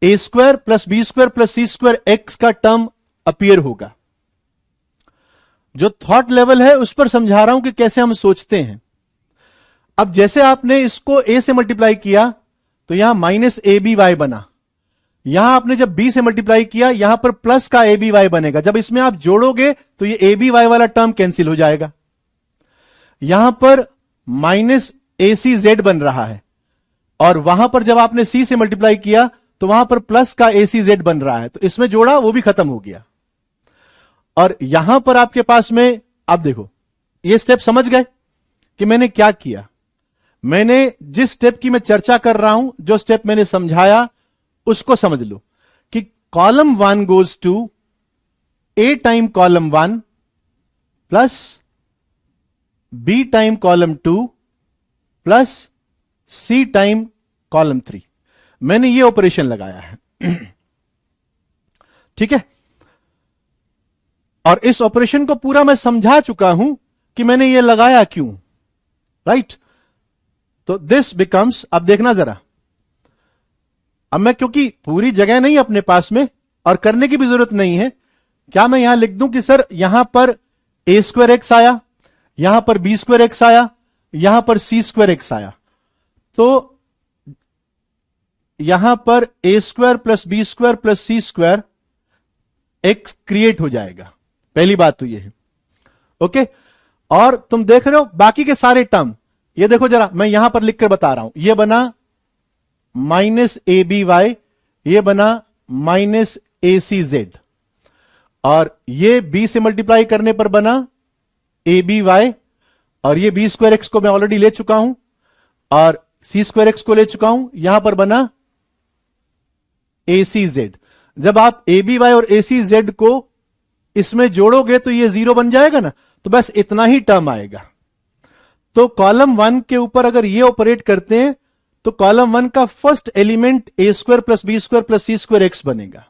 a square plus b square plus c square x का टर्म अपीयर होगा। जो थॉट लेवल है उस पर समझा रहा हूं कि कैसे हम सोचते हैं। अब जैसे आपने इसको ए से मल्टीप्लाई किया तो यहां माइनस ए बी वाई बना, यहां आपने जब बी से मल्टीप्लाई किया यहां पर प्लस का ए बी वाई बनेगा। जब इसमें आप जोड़ोगे तो ये ए बी वाई वाला टर्म कैंसिल हो जाएगा। यहां पर माइनस ए सी जेड बन रहा है, और वहां पर जब आपने सी से मल्टीप्लाई किया तो वहां पर प्लस का ए सी जेड बन रहा है, तो इसमें जोड़ा वो भी खत्म हो गया। और यहां पर आपके पास में, आप देखो ये स्टेप समझ गए कि मैंने क्या किया। मैंने जिस स्टेप की मैं चर्चा कर रहा हूं, जो स्टेप मैंने समझाया उसको समझ लो कि column 1 goes to a time column 1 plus b time column 2 plus c time column 3। मैंने ये ऑपरेशन लगाया है, ठीक है। और इस ऑपरेशन को पूरा मैं समझा चुका हूं कि मैंने ये लगाया क्यों, राइट। तो दिस बिकम्स, अब देखना जरा, अब मैं क्योंकि पूरी जगह नहीं अपने पास में और करने की भी जरूरत नहीं है, क्या मैं यहां लिख दूं कि सर यहां पर ए स्क्वायर एक्स आया, यहां पर बी स्क्वायर एक्स आया, यहां पर सी स्क्वायर एक्स आया, तो यहां पर a square plus b square plus c square x create हो जाएगा। पहली बात तो यह है, ओके। और तुम देख रहे हो बाकी के सारे टर्म, ये देखो जरा, मैं यहां पर लिखकर बता रहा हूं, यह बना माइनस ए बी वाई, यह बना माइनस ए सी जेड, और ये बी से मल्टीप्लाई करने पर बना ए बी वाई, और ये बी स्क्वायर एक्स को मैं ऑलरेडी ले चुका हूं और सी स्क्वायर एक्स को ले चुका हूं, यहां पर बना ए सी जेड। जब आप ए बी वाई और ए सी जेड को इसमें जोड़ोगे तो ये 0 बन जाएगा ना, तो बस इतना ही टर्म आएगा। तो कॉलम 1 के ऊपर अगर ये ऑपरेट करते हैं तो कॉलम 1 का first element a square plus b square plus c square x बनेगा।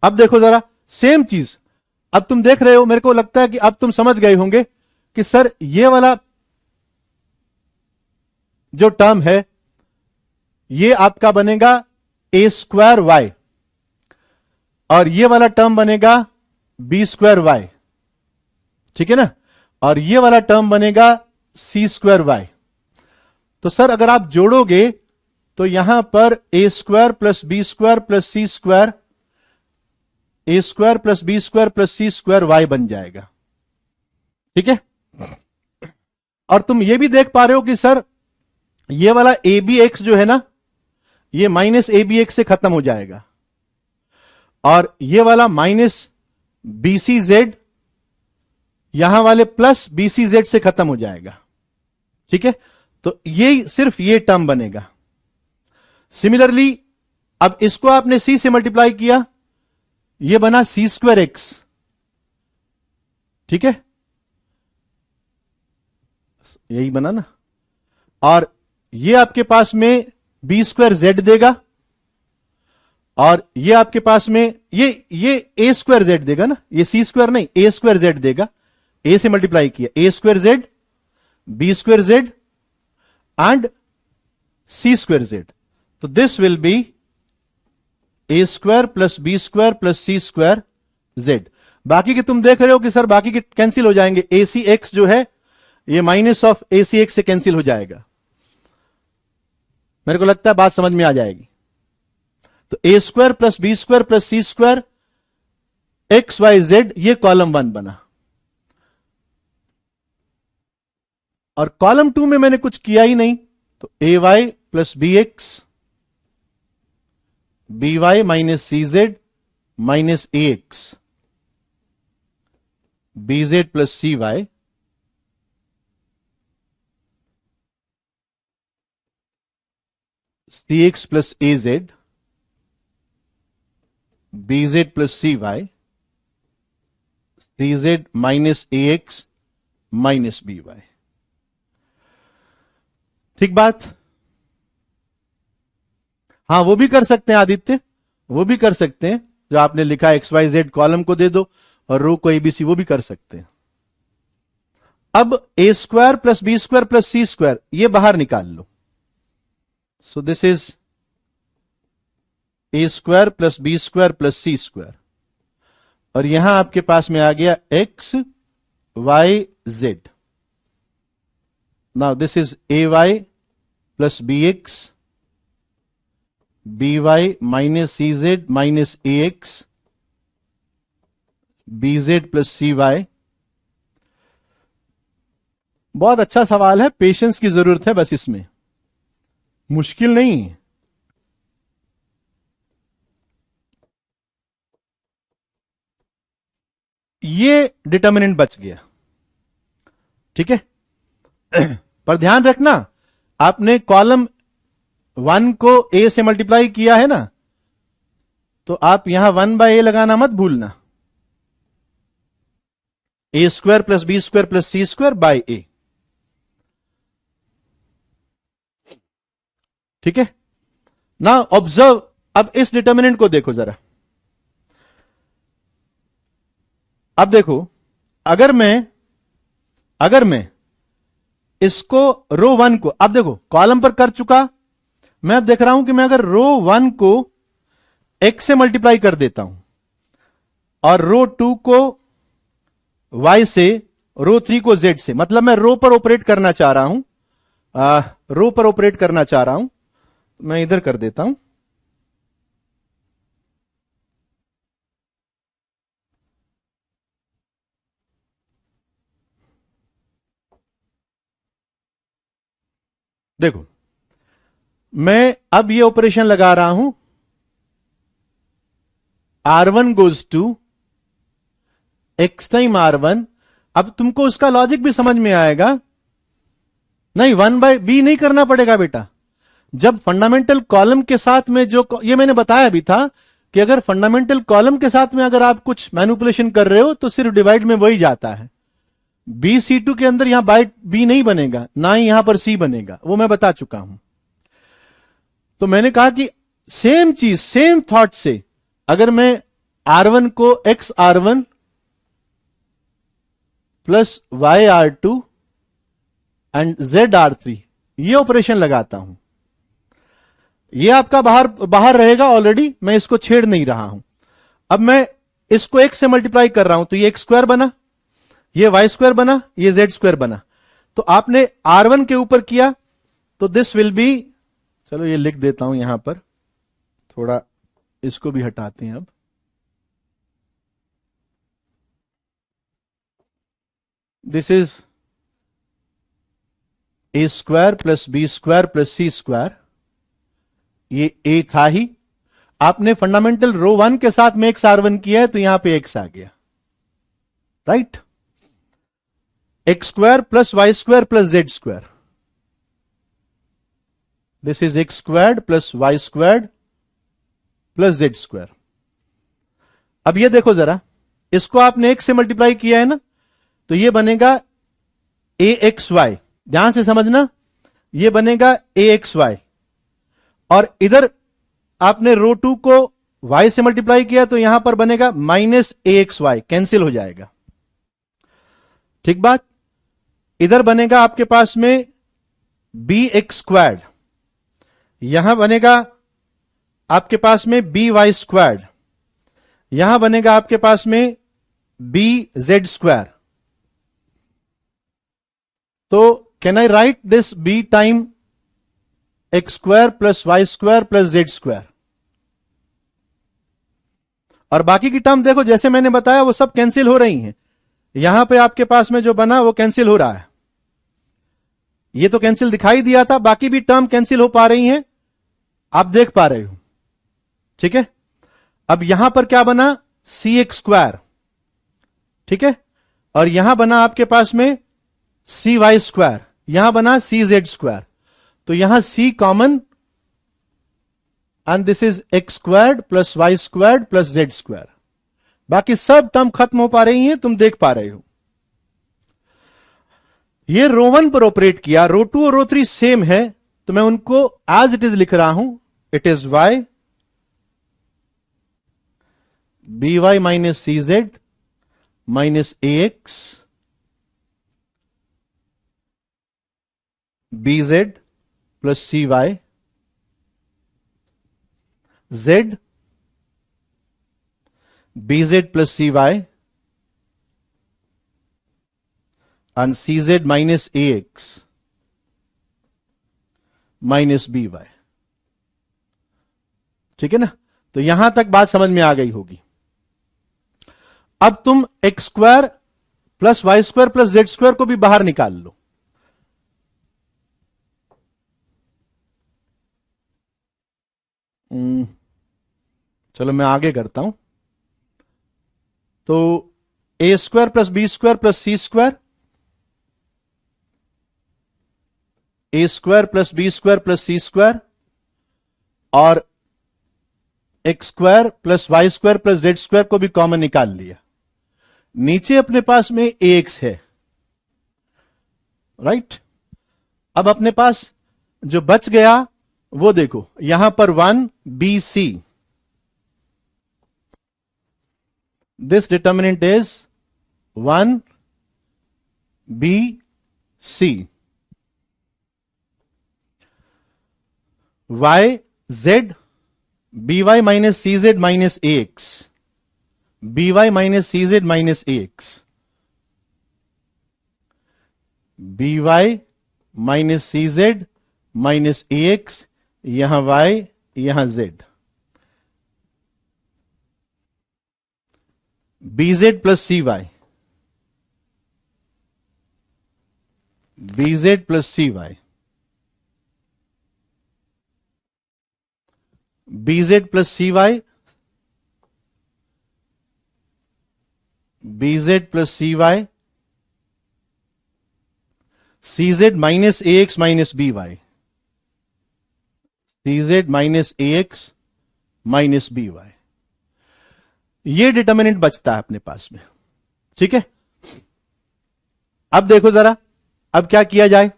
अब देखो जरा सेम चीज, अब तुम देख रहे हो, मेरे को लगता है कि अब तुम समझ गए होंगे कि सर ये वाला जो टर्म है ये आपका बनेगा ए स्क्वायर वाई, और ये वाला टर्म बनेगा बी स्क्वायर वाई, ठीक है ना, और ये वाला टर्म बनेगा सी स्क्वायर वाई। तो सर अगर आप जोड़ोगे तो यहां पर a square plus b square plus c square, a square plus b square plus c square y बन जाएगा। ठीक है, और तुम ये भी देख पा रहे हो कि सर ये वाला ए बी एक्स जो है ना, ये माइनस ए बी एक्स से खत्म हो जाएगा, और ये वाला माइनस बी सी जेड यहां वाले प्लस बी सी जेड से खत्म हो जाएगा। ठीक है, तो ये सिर्फ ये टर्म बनेगा। सिमिलरली अब इसको आपने सी से मल्टीप्लाई किया, ये बना सी स्क्वायर एक्स। ठीक है, यही बना ना, और ये आपके पास में बी स्क्वायर जेड देगा, और ये आपके पास में ये ए स्क्वायर जेड देगा ना, ये सी स्क्वायर नहीं, ए स्क्वायर जेड देगा। ए से मल्टीप्लाई किया, a square z, b square z and c square z. तो this will be a square plus b square plus c square z. बाकी के तुम देख रहे हो कि सर बाकी के कैंसिल हो जाएंगे, ए सी एक्स जो है ये minus of a c x से कैंसिल हो जाएगा। मेरे को लगता है बात समझ में आ जाएगी। तो a square plus b square plus c square x y z, ये कॉलम 1 बना। और कॉलम 2 में मैंने कुछ किया ही नहीं, तो a y plus b x, b y minus c z minus a x, b z plus c y, c x plus a z, b z plus c y, c z minus a x minus b y. ठीक बात? हां, वो भी कर सकते हैं आदित्य, वो भी कर सकते हैं, जो आपने लिखा एक्स वाई जेड कॉलम को दे दो और रो को एबीसी, वो भी कर सकते हैं। अब a square plus b square plus c square ये बाहर निकाल लो। So this is a square plus b square plus c square, और यहां आपके पास में आ गया x y z. Now this is a y plus b x, b y minus c z minus a x, b z plus c y. बहुत अच्छा सवाल है, पेशेंस की जरूरत है बस इसमें, मुश्किल नहीं है। ये डिटर्मिनेंट बच गया। ठीक है, पर ध्यान रखना, आपने कॉलम 1 को ए से मल्टीप्लाई किया है ना, तो आप यहां 1/a लगाना मत भूलना। A square plus b square plus c square by a. ठीक है ना, ऑब्जर्व। अब इस डिटर्मिनेंट को देखो जरा। अब देखो, अगर मैं इसको रो 1 को, अब देखो कॉलम पर कर चुका, मैं अब देख रहा हूं कि मैं अगर रो 1 को x से मल्टीप्लाई कर देता हूं और रो 2 को y से, रो 3 को z से, मतलब मैं रो पर ऑपरेट करना चाह रहा हूं, रो पर ऑपरेट करना चाह रहा हूं, मैं इधर कर देता हूं। देखो, मैं अब ये ऑपरेशन लगा रहा हूं, R1 goes to x time R1। अब तुमको उसका लॉजिक भी समझ में आएगा। नहीं, 1/b नहीं करना पड़ेगा बेटा। जब फंडामेंटल कॉलम के साथ में, जो ये मैंने बताया भी था कि अगर फंडामेंटल कॉलम के साथ में अगर आप कुछ मैनिपुलेशन कर रहे हो तो सिर्फ डिवाइड में वही जाता है। BC2 के अंदर यहां बाय b नहीं बनेगा, ना ही यहां पर c बनेगा, वो मैं बता चुका हूं। तो मैंने कहा कि सेम चीज, सेम थॉट से अगर मैं R1 को x R1 plus y R2 and z R3 ये ऑपरेशन लगाता हूं, ये आपका बाहर रहेगा ऑलरेडी, मैं इसको छेड़ नहीं रहा हूं। अब मैं इसको x से मल्टीप्लाई कर रहा हूं, तो ये x स्क्वायर बना, ये y स्क्वायर बना, ये z स्क्वायर बना। तो आपने R1 के ऊपर किया, तो दिस विल बी चलो ये लिख देता हूं यहां पर, थोड़ा इसको भी हटाते हैं अब। This is a square plus b square plus c square, ये ए था ही, आपने फंडामेंटल रो 1 के साथ में एक्स आर वन किया है तो यहां पे एक्स आ गया, right. X square plus y square plus z square, this is x squared plus y squared plus z square. अब ये देखो जरा, इसको आपने एक्स से मल्टीप्लाई किया है ना, तो ये बनेगा ए एक्स वाई, ध्यान से समझना, ये बनेगा ए एक्स वाई, और इधर आपने रो 2 को y से मल्टीप्लाई किया तो यहां पर बनेगा minus a x Y, cancel हो जाएगा, ठीक बात। इधर बनेगा आपके पास में बी एक्स स्क्वायर्ड, यहां बनेगा आपके पास में बी वाई स्क्वायर्ड, यहां बनेगा आपके पास में बी जेड स्क्वायर। तो can I write this b time x square plus y square plus z square, और बाकी की टर्म देखो जैसे मैंने बताया वो सब कैंसिल हो रही हैं, यहां पे आपके पास में जो बना वो कैंसिल हो रहा है, ये तो कैंसिल दिखाई दिया था, बाकी भी टर्म कैंसिल हो पा रही हैं, आप देख पा रहे हो, ठीक है। अब यहां पर क्या बना, सी एक्स स्क्वायर, ठीक है, और यहां बना आपके पास में सी वाई स्क्वायर, यहां बना सी जेड स्क्वायर, तो यहां c common, and this is x squared plus y squared plus z square, बाकी सब टर्म खत्म हो पा रही हैं, तुम देख पा रहे हो। ये रो 1 पर ऑपरेट किया, रो 2 और रो 3 सेम है, तो मैं उनको एज इट इज लिख रहा हूं, it is y b y minus c z minus a x b z plus c y, z b z plus c y and c z minus a x minus b y, ठीक है ना। तो यहां तक बात समझ में आ गई होगी। अब तुम x square plus y square plus z square को भी बाहर निकाल लो, चलो मैं आगे करता हूं। तो a square plus b square plus c square, a square plus b square plus c square, और x square plus y square plus z square को भी कॉमन निकाल लिया, नीचे अपने पास में ए एक्स है, राइट। अब अपने पास जो बच गया वो देखो, यहां पर 1 b c, this determinant is 1 b c, y z b y minus c z minus a x, b y minus c z minus a x, b y minus c z minus a x, यहां वाई यहां z, b z plus c y, b z plus c y, b z plus c y, b z plus c y, c z minus a x minus b Y, c z minus a x minus b y, ये डिटर्मिनेंट बचता है अपने पास में, ठीक है। अब देखो जरा, अब क्या किया जाए।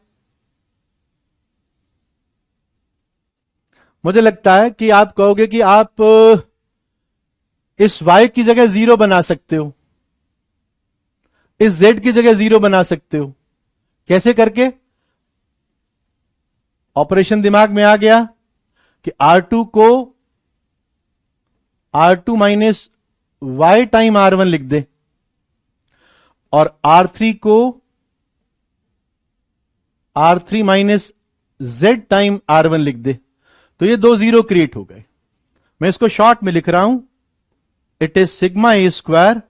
मुझे लगता है कि आप कहोगे कि आप इस y की जगह 0 बना सकते हो, इस z की जगह 0 बना सकते हो, कैसे करके। ऑपरेशन दिमाग में आ गया कि R2 को R2 minus Y time R1 लिख दे, और R3 को R3 minus Z time R1 लिख दे, तो ये 2 जीरो क्रिएट हो गए। मैं इसको शॉर्ट में लिख रहा हूं, it is sigma a square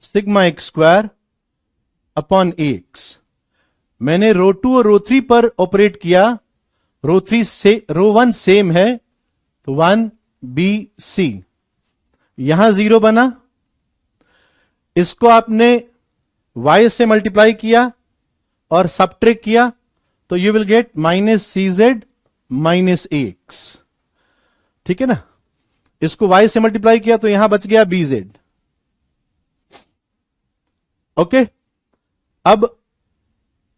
sigma x square upon x. मैंने रो 2 और रो 3 पर ऑपरेट किया, रो 3 से रो 1 सेम है, तो 1 बी सी, यहां 0 बना। इसको आपने y से मल्टीप्लाई किया और सबट्रैक्ट किया, तो you will get minus c z minus x. ठीक है ना, इसको y से मल्टीप्लाई किया तो यहां बच गया बी जेड। ओके, अब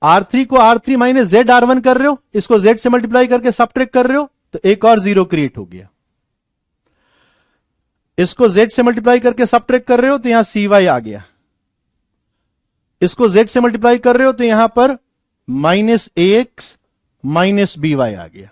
R3 को R3 माइनस जेड R1 कर रहे हो, इसको z से मल्टीप्लाई करके सबट्रैक्ट कर रहे हो, तो एक और 0 क्रिएट हो गया। इसको z से मल्टीप्लाई करके सबट्रैक्ट कर रहे हो तो यहां cy आ गया। इसको z से मल्टीप्लाई कर रहे हो तो यहां पर माइनस ax माइनस by आ गया।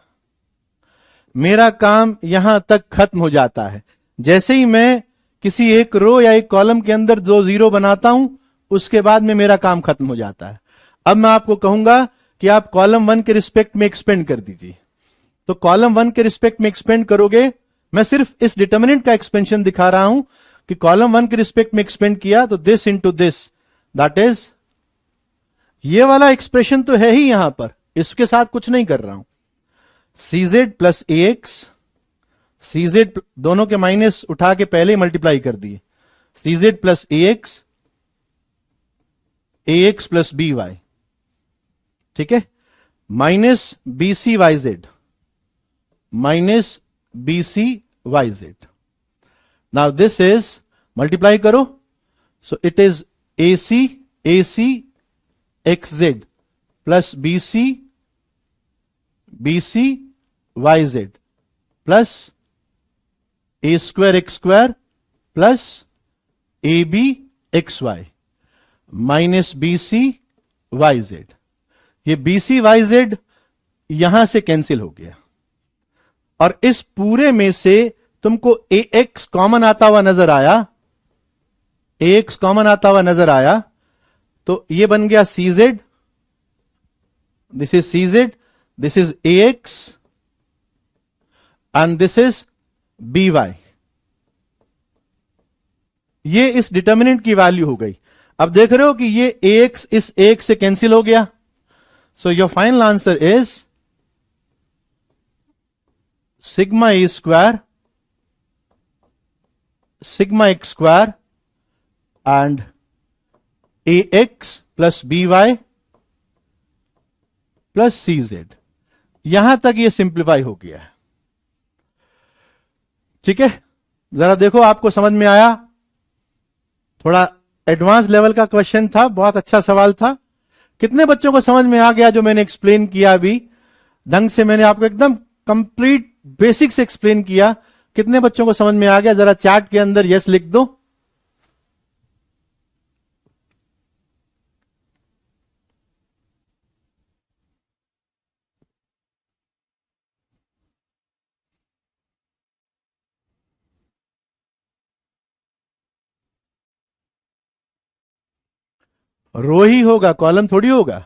मेरा काम यहां तक खत्म हो जाता है। जैसे ही मैं किसी एक रो या एक कॉलम के अंदर 2 जीरो बनाता हूं, उसके बाद में मेरा काम खत्म हो जाता है। अब मैं आपको कहूंगा कि आप कॉलम 1 के रिस्पेक्ट में एक्सपेंड कर दीजिए। तो कॉलम 1 के रिस्पेक्ट में एक्सपेंड करोगे, मैं सिर्फ इस डिटर्मिनेंट का एक्सपेंशन दिखा रहा हूं कि कॉलम 1 के रिस्पेक्ट में एक्सपेंड किया तो this into this, that is, ये वाला एक्सप्रेशन तो है ही यहां पर, इसके साथ कुछ नहीं कर रहा हूं। C z plus a x, c z दोनों के माइनस उठा के पहले मल्टीप्लाई कर दिए, c z plus a x plus b y. ठीक है, minus b c y z minus b c y z. Now this is, multiply करो, so it is a c x z plus b c y z plus a square x square plus a b x y minus b c y z. ये बी सी वाई जेड यहां से कैंसिल हो गया, और इस पूरे में से तुमको ए एक्स कॉमन आता हुआ नजर आया, ए एक्स कॉमन आता हुआ नजर आया, तो ये बन गया c z, this is c z, this is a x and this is b y. ये इस डिटर्मिनेंट की वैल्यू हो गई। अब देख रहे हो कि ये ए एक्स इस ए एक्स से कैंसिल हो गया, so your final answer is sigma a square sigma x square and a x plus b y plus c z. यहां तक ये सिंप्लीफाई हो गया है। ठीक है, जरा देखो आपको समझ में आया। थोड़ा एडवांस लेवल का क्वेश्चन था, बहुत अच्छा सवाल था। कितने बच्चों को समझ में आ गया जो मैंने एक्सप्लेन किया अभी ढंग से? मैंने आपको एकदम कंप्लीट बेसिक से एक्सप्लेन किया। कितने बच्चों को समझ में आ गया? जरा चैट के अंदर यस लिख दो। रो ही होगा, कॉलम थोड़ी होगा।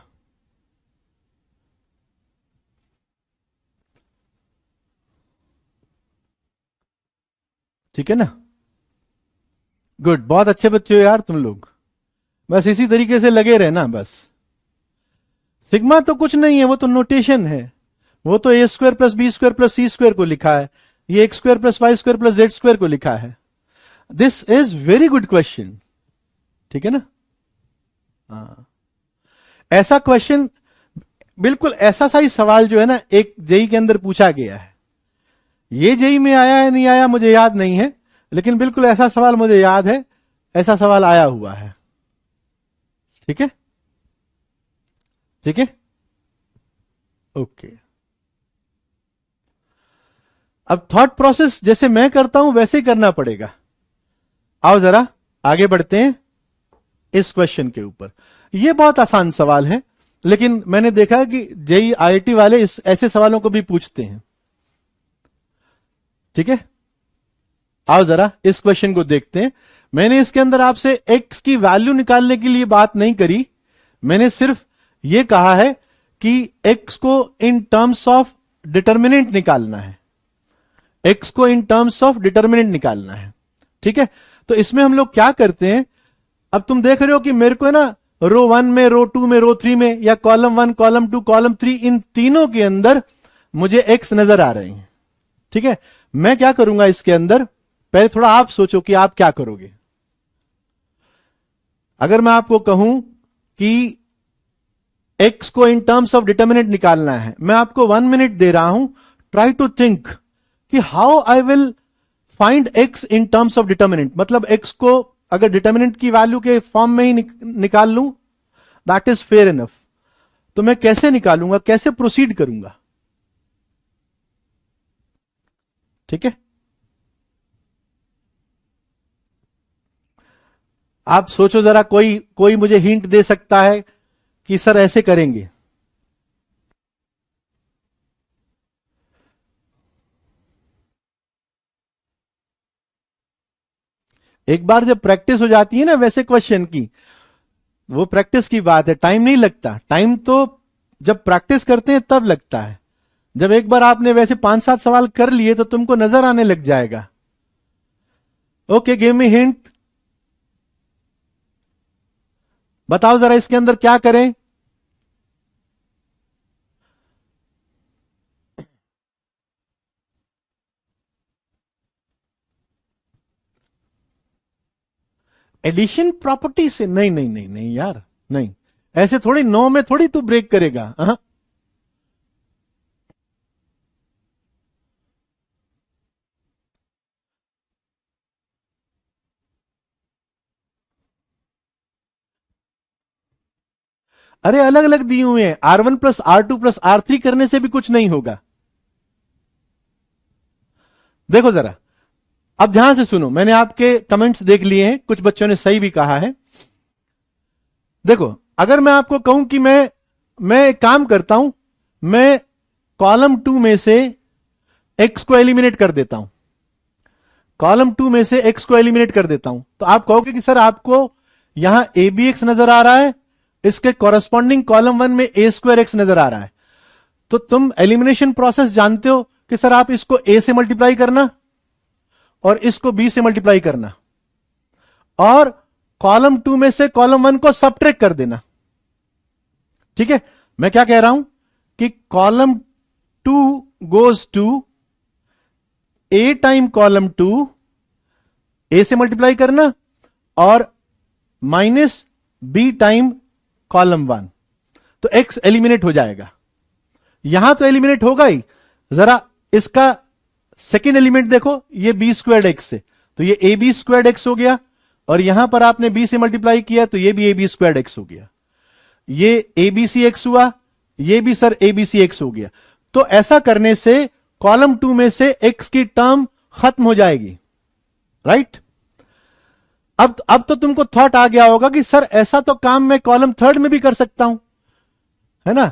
ठीक है ना? गुड, बहुत अच्छे बच्चे हो यार तुम लोग। बस इसी तरीके से लगे रहना बस। सिग्मा तो कुछ नहीं है, वो तो नोटेशन है। वो तो a square plus b square plus c square को लिखा है, ये x square plus y square plus z square को लिखा है। This is very good question. ठीक है ना? हाँ, ऐसा क्वेश्चन, बिल्कुल ऐसा सा ही सवाल जो है ना, एक जेई के अंदर पूछा गया है। ये जेई में आया है नहीं आया मुझे याद नहीं है, लेकिन बिल्कुल ऐसा सवाल मुझे याद है, ऐसा सवाल आया हुआ है। ठीक है, ठीक है, ओके। अब थॉट प्रोसेस जैसे मैं करता हूं वैसे ही करना पड़ेगा। आओ जरा आगे बढ़ते हैं इस क्वेश्चन के ऊपर। यह बहुत आसान सवाल है, लेकिन मैंने देखा है कि जेई आईआईटी वाले इस ऐसे सवालों को भी पूछते हैं। ठीक है, आओ जरा इस क्वेश्चन को देखते हैं। मैंने इसके अंदर आपसे एक्स की वैल्यू निकालने के लिए बात नहीं करी, मैंने सिर्फ यह कहा है कि x को इन टर्म्स ऑफ डिटर्मिनेंट निकालना है, x को इन टर्म्स ऑफ डिटर्मिनेंट निकालना है। ठीक है, तो इसमें हम लोग क्या करते हैं, अब तुम देख रहे हो कि मेरे को है ना रो 1 में, रो 2 में, रो 3 में, या कॉलम 1, कॉलम 2, कॉलम 3, इन तीनों के अंदर मुझे x नजर आ रहे हैं। ठीक है, मैं क्या करूंगा इसके अंदर, पहले थोड़ा आप सोचो कि आप क्या करोगे। अगर मैं आपको कहूं कि x को इन टर्म्स ऑफ डिटर्मिनेंट निकालना है, मैं आपको 1 मिनट दे रहा हूं, ट्राई टू थिंक कि how I will find x in terms of determinant. मतलब x को अगर डिटर्मिनेंट की वैल्यू के फॉर्म में ही निकाल लूं, दैट इज फेयर इनफ। तो मैं कैसे निकालूंगा, कैसे प्रोसीड करूंगा? ठीक है, आप सोचो जरा, कोई कोई मुझे हिंट दे सकता है कि सर ऐसे करेंगे? एक बार जब प्रैक्टिस हो जाती है ना वैसे क्वेश्चन की, वो प्रैक्टिस की बात है, टाइम नहीं लगता। टाइम तो जब प्रैक्टिस करते हैं तब लगता है। जब एक बार आपने वैसे 5-7 सवाल कर लिए तो तुमको नजर आने लग जाएगा। ओके, गिव मी हिंट, बताओ जरा इसके अंदर क्या करें। एडिशन प्रॉपर्टी से? नहीं नहीं नहीं नहीं यार, नहीं, ऐसे थोड़ी 9 में थोड़ी तू ब्रेक करेगा। अरे अलग अलग दिए हुए हैं, R1 plus R2 plus R3 करने से भी कुछ नहीं होगा। देखो जरा, अब ध्यान से सुनो, मैंने आपके कमेंट्स देख लिए हैं, कुछ बच्चों ने सही भी कहा है। देखो, अगर मैं आपको कहूं कि मैं एक काम करता हूं, मैं कॉलम 2 में से x को एलिमिनेट कर देता हूं, कॉलम 2 में से x को एलिमिनेट कर देता हूं, तो आप कहोगे कि सर आपको यहां ए बी एक्स नजर आ रहा है, इसके कॉरेस्पॉन्डिंग कॉलम 1 में ए स्क्वायर एक्स नजर आ रहा है। तो तुम एलिमिनेशन प्रोसेस जानते हो कि सर आप इसको a से मल्टीप्लाई करना और इसको b से मल्टीप्लाई करना, और कॉलम 2 में से कॉलम 1 को सबट्रैक्ट कर देना। ठीक है, मैं क्या कह रहा हूं कि column 2 goes to a time column 2, a से मल्टीप्लाई करना, और माइनस b टाइम कॉलम 1, तो x एलिमिनेट हो जाएगा। यहां तो एलिमिनेट होगा ही, जरा इसका सेकेंड एलिमेंट देखो, ये बी स्क्वायर्ड एक्स से, तो ये ए बी स्क्वायर्ड एक्स हो गया, और यहां पर आपने b से मल्टीप्लाई किया तो ये भी ए बी स्क्वायर्ड एक्स हो गया, ये ए बी सी एक्स हुआ, ये भी sir a b c x हो गया। तो ऐसा करने से कॉलम 2 में से x की टर्म खत्म हो जाएगी, राइट? अब तो तुमको थॉट आ गया होगा कि सर ऐसा तो काम मैं कॉलम 3 में भी कर सकता हूं, है ना?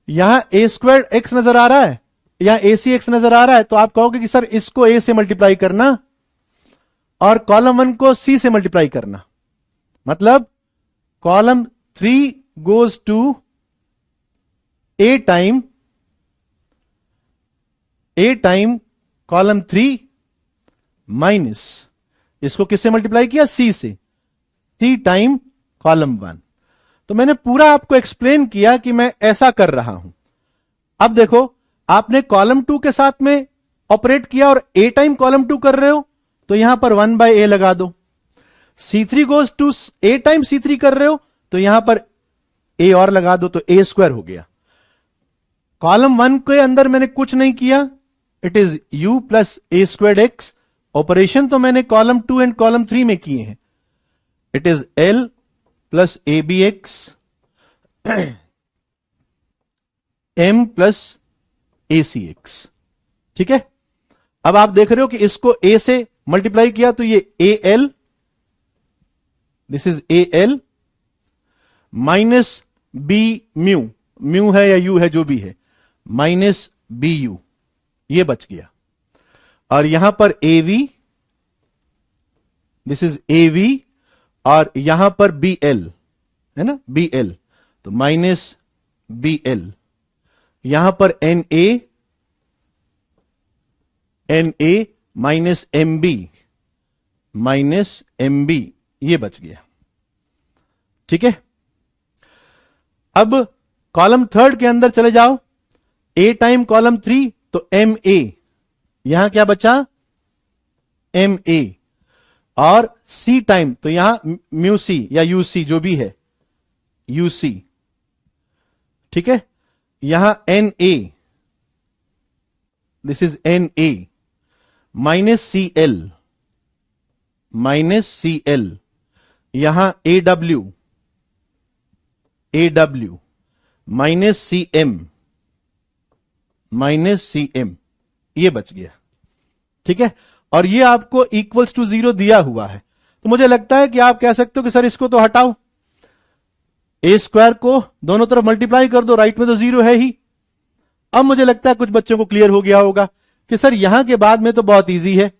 यहां ए स्क्वायर एक्स नजर आ रहा है, यहां ए सी एक्स नजर आ रहा है, तो आप कहोगे कि सर इसको ए से मल्टीप्लाई करना और कॉलम 1 को सी से मल्टीप्लाई करना। मतलब column 3 goes to a time column 3 minus, इसको किससे मल्टीप्लाई किया? सी से, सी टाइम कॉलम 1। तो मैंने पूरा आपको एक्सप्लेन किया कि मैं ऐसा कर रहा हूं। अब देखो, आपने कॉलम 2 के साथ में ऑपरेट किया और ए टाइम कॉलम 2 कर रहे हो, तो यहां पर 1 बाय ए लगा दो। C3 goes to a time C3 कर रहे हो, तो यहां पर ए और लगा दो, तो ए स्क्वायर हो गया। कॉलम 1 के अंदर मैंने कुछ नहीं किया, it is u plus A squared x. Operation तो मैंने कॉलम 2 एंड कॉलम 3 में किए हैं, it is l plus a b x m plus a c x. ठीक है, अब आप देख रहे हो कि इसको a से मल्टीप्लाई किया तो ये a l, this is a l minus b mu, mu है या यू है जो भी है, माइनस बी यू, ये बच गया। और यहां पर A V, this is A V, और यहां पर बी एल है ना, बी एल, तो माइनस बी एल, यहां पर एन ए माइनस एम बी ये बच गया। ठीक है, अब कॉलम थर्ड के अंदर चले जाओ, ए टाइम कॉलम 3 तो एम ए, यहां क्या बचा एम ए, और सी टाइम तो यहां म्यू सी या यू सी जो भी है यू सी। ठीक है, यहां n a, this is n A minus c l, यहां ए डब्ल्यू माइनस सी एम ये बच गया। ठीक है, और ये आपको इक्वल्स टू 0 दिया हुआ है, तो मुझे लगता है कि आप कह सकते हो कि सर इसको तो हटाओ, ए स्क्वायर को दोनों तरफ मल्टीप्लाई कर दो, राइट में तो 0 है ही। अब मुझे लगता है कुछ बच्चों को क्लियर हो गया होगा कि सर यहां के बाद में तो बहुत इजी है,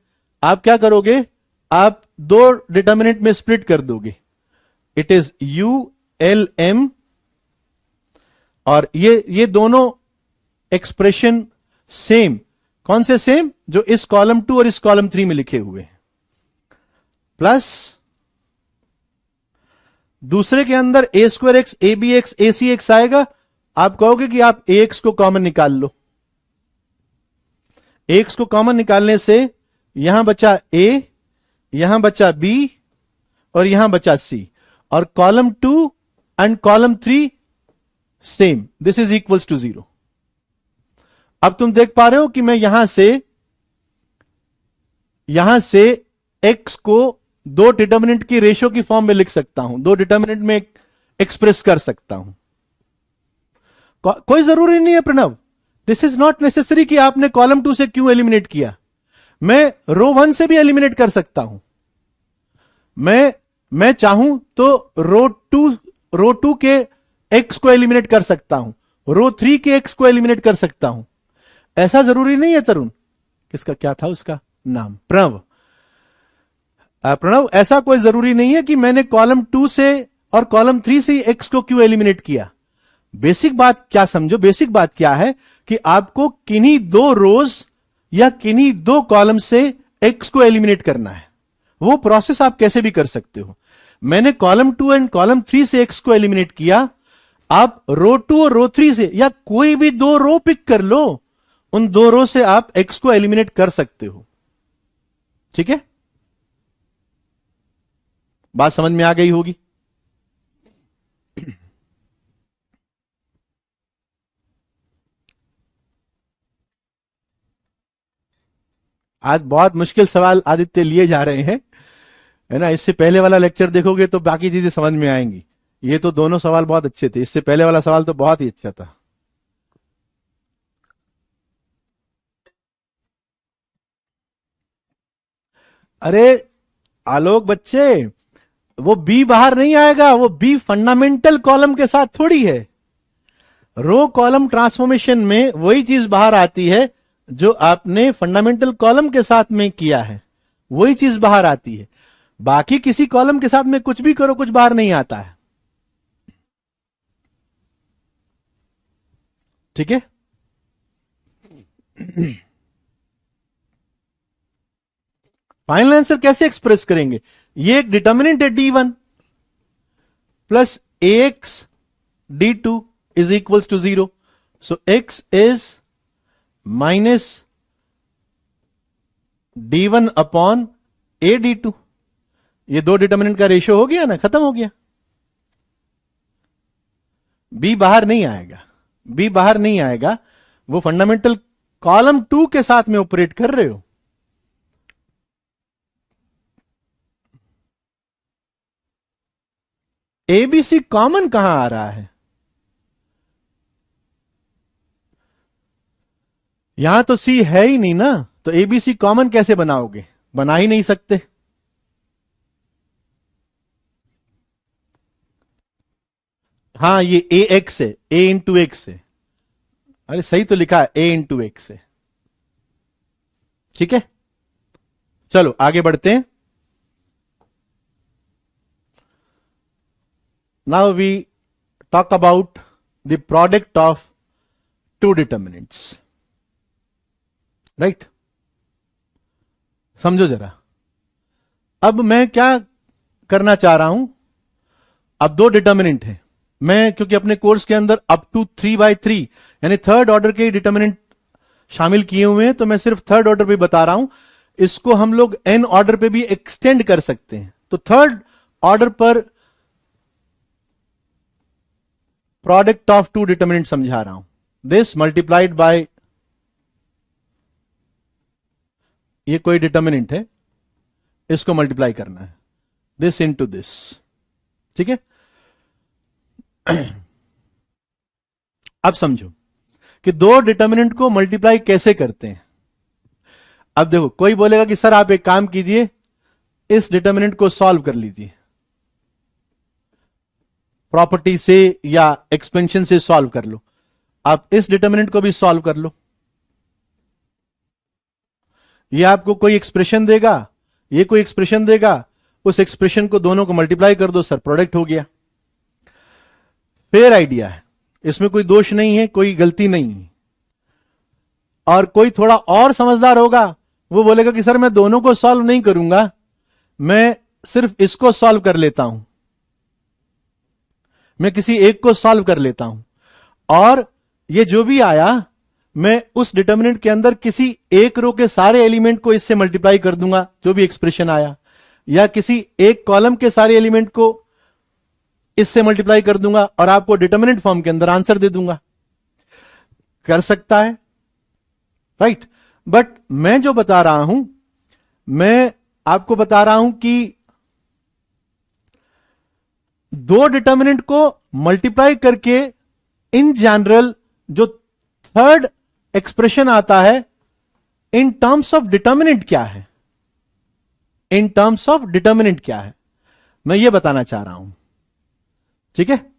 आप क्या करोगे, आप दो डिटर्मिनेंट में स्प्लिट कर दोगे, it is U L M, और ये दोनों एक्सप्रेशन सेम, कौन से सेम, जो इस कॉलम 2 और इस कॉलम 3 में लिखे हुए हैं, प्लस दूसरे के अंदर a square x a b x a c x आएगा, आप कहोगे कि आप ए एक्स को कॉमन निकाल लो, एक्स को कॉमन निकालने से यहां बचा ए, यहां बचा बी, और यहां बचा सी, और column 2 and column 3 same, this is equals to 0। अब तुम देख पा रहे हो कि मैं यहां से x को दो डिटर्मिनेंट की रेशियो की फॉर्म में लिख सकता हूं, दो डिटर्मिनेंट में एक्सप्रेस कर सकता हूं। कोई जरूरी नहीं है Pranav, this is not necessary कि आपने कॉलम 2 से क्यों एलिमिनेट किया, मैं रो 1 से भी एलिमिनेट कर सकता हूं, मैं चाहूं तो रो 2 के x को एलिमिनेट कर सकता हूं, रो 3 के x को एलिमिनेट कर सकता हूं, ऐसा जरूरी नहीं है। तरुण, किसका क्या था उसका नाम, प्रणव, ऐसा कोई जरूरी नहीं है कि मैंने कॉलम 2 से और कॉलम 3 से x को क्यों एलिमिनेट किया। बेसिक बात क्या समझो, बेसिक बात क्या है कि आपको किन्हीं दो रोज या किन्हीं दो कॉलम से x को एलिमिनेट करना है, वो प्रोसेस आप कैसे भी कर सकते हो। मैंने कॉलम 2 एंड कॉलम 3 से x को एलिमिनेट किया, आप रो 2 और रो 3 से या कोई भी दो रो पिक कर लो, उन दो रो से आप x को एलिमिनेट कर सकते हो। ठीक है, बात समझ में आ गई होगी। आज बहुत मुश्किल सवाल आदित्य लिए जा रहे हैं, है ना। इससे पहले वाला लेक्चर देखोगे तो बाकी चीजें समझ में आएंगी। ये तो दोनों सवाल बहुत अच्छे थे, इससे पहले वाला सवाल तो बहुत ही अच्छा था। अरे आलोक बच्चे, वो बी बाहर नहीं आएगा, वो बी फंडामेंटल कॉलम के साथ थोड़ी है। रो कॉलम ट्रांसफॉर्मेशन में वही चीज बाहर आती है जो आपने फंडामेंटल कॉलम के साथ में किया है, वही चीज बाहर आती है। बाकी किसी कॉलम के साथ में कुछ भी करो, कुछ बाहर नहीं आता है। ठीक है, फाइनल आंसर कैसे एक्सप्रेस करेंगे, ये एक डिटर्मिनेंट है D1 plus AX D2 is equals to 0. So X is minus D1 upon A D2. ये दो डिटर्मिनेंट का रेशियो हो गया ना, खत्म हो गया। B बाहर नहीं आएगा, B बाहर नहीं आएगा, वो फंडामेंटल कॉलम 2 के साथ में ऑपरेट कर रहे हो। ABC कॉमन कहां आ रहा है, यहां तो C है ही नहीं ना, तो ABC कॉमन कैसे बनाओगे, बना ही नहीं सकते। हाँ, ये AX है, A इंटू एक्स है। अरे सही तो लिखा है, A इंटू एक्स है। ठीक है, चलो आगे बढ़ते हैं। Now we talk about the product of two determinants, right? समझो जरा, अब मैं क्या करना चाह रहा हूं, अब दो डिटर्मिनेंट है, मैं क्योंकि अपने कोर्स के अंदर अप टू 3/3 यानी थर्ड ऑर्डर के डिटर्मिनेंट शामिल किए हुए हैं, तो मैं सिर्फ थर्ड ऑर्डर पे बता रहा हूं, इसको हम लोग एन ऑर्डर पे भी एक्सटेंड कर सकते हैं। तो थर्ड ऑर्डर पर प्रोडक्ट ऑफ टू डिटर्मिनेंट समझा रहा हूं, दिस मल्टीप्लाइड बाय ये कोई डिटर्मिनेंट है, इसको मल्टीप्लाई करना है, दिस इनटू दिस, ठीक है? अब समझो कि दो डिटर्मिनेंट को मल्टीप्लाई कैसे करते हैं। अब देखो, कोई बोलेगा कि सर आप एक काम कीजिए, इस डिटर्मिनेंट को सॉल्व कर लीजिए, प्रॉपर्टी से या एक्सपेंशन से सॉल्व कर लो। आप इस डिटर्मिनेंट को भी सॉल्व कर लो, ये आपको कोई एक्सप्रेशन देगा, ये कोई एक्सप्रेशन देगा, उस एक्सप्रेशन को दोनों को मल्टीप्लाई कर दो, सर प्रोडक्ट हो गया। फेयर आइडिया है, इसमें कोई दोष नहीं है, कोई गलती नहीं है। और कोई थोड़ा और समझदार होगा, वो बोलेगा कि सर मैं दोनों को सॉल्व नहीं करूंगा, मैं सिर्फ इसको सॉल्व कर लेता हूं, मैं किसी एक को सॉल्व कर लेता हूं, और ये जो भी आया मैं उस डिटर्मिनेंट के अंदर किसी एक रो के सारे एलिमेंट को इससे मल्टीप्लाई कर दूंगा, जो भी एक्सप्रेशन आया, या किसी एक कॉलम के सारे एलिमेंट को इससे मल्टीप्लाई कर दूंगा और आपको डिटर्मिनेंट फॉर्म के अंदर आंसर दे दूंगा। कर सकता है, राइट? बट मैं जो बता रहा हूं, मैं आपको बता रहा हूं कि दो डिटर्मिनेंट को मल्टीप्लाई करके इन जनरल जो थर्ड एक्सप्रेशन आता है, इन टर्म्स ऑफ डिटर्मिनेंट क्या है, इन टर्म्स ऑफ डिटर्मिनेंट क्या है, मैं ये बताना चाह रहा हूं, ठीक है?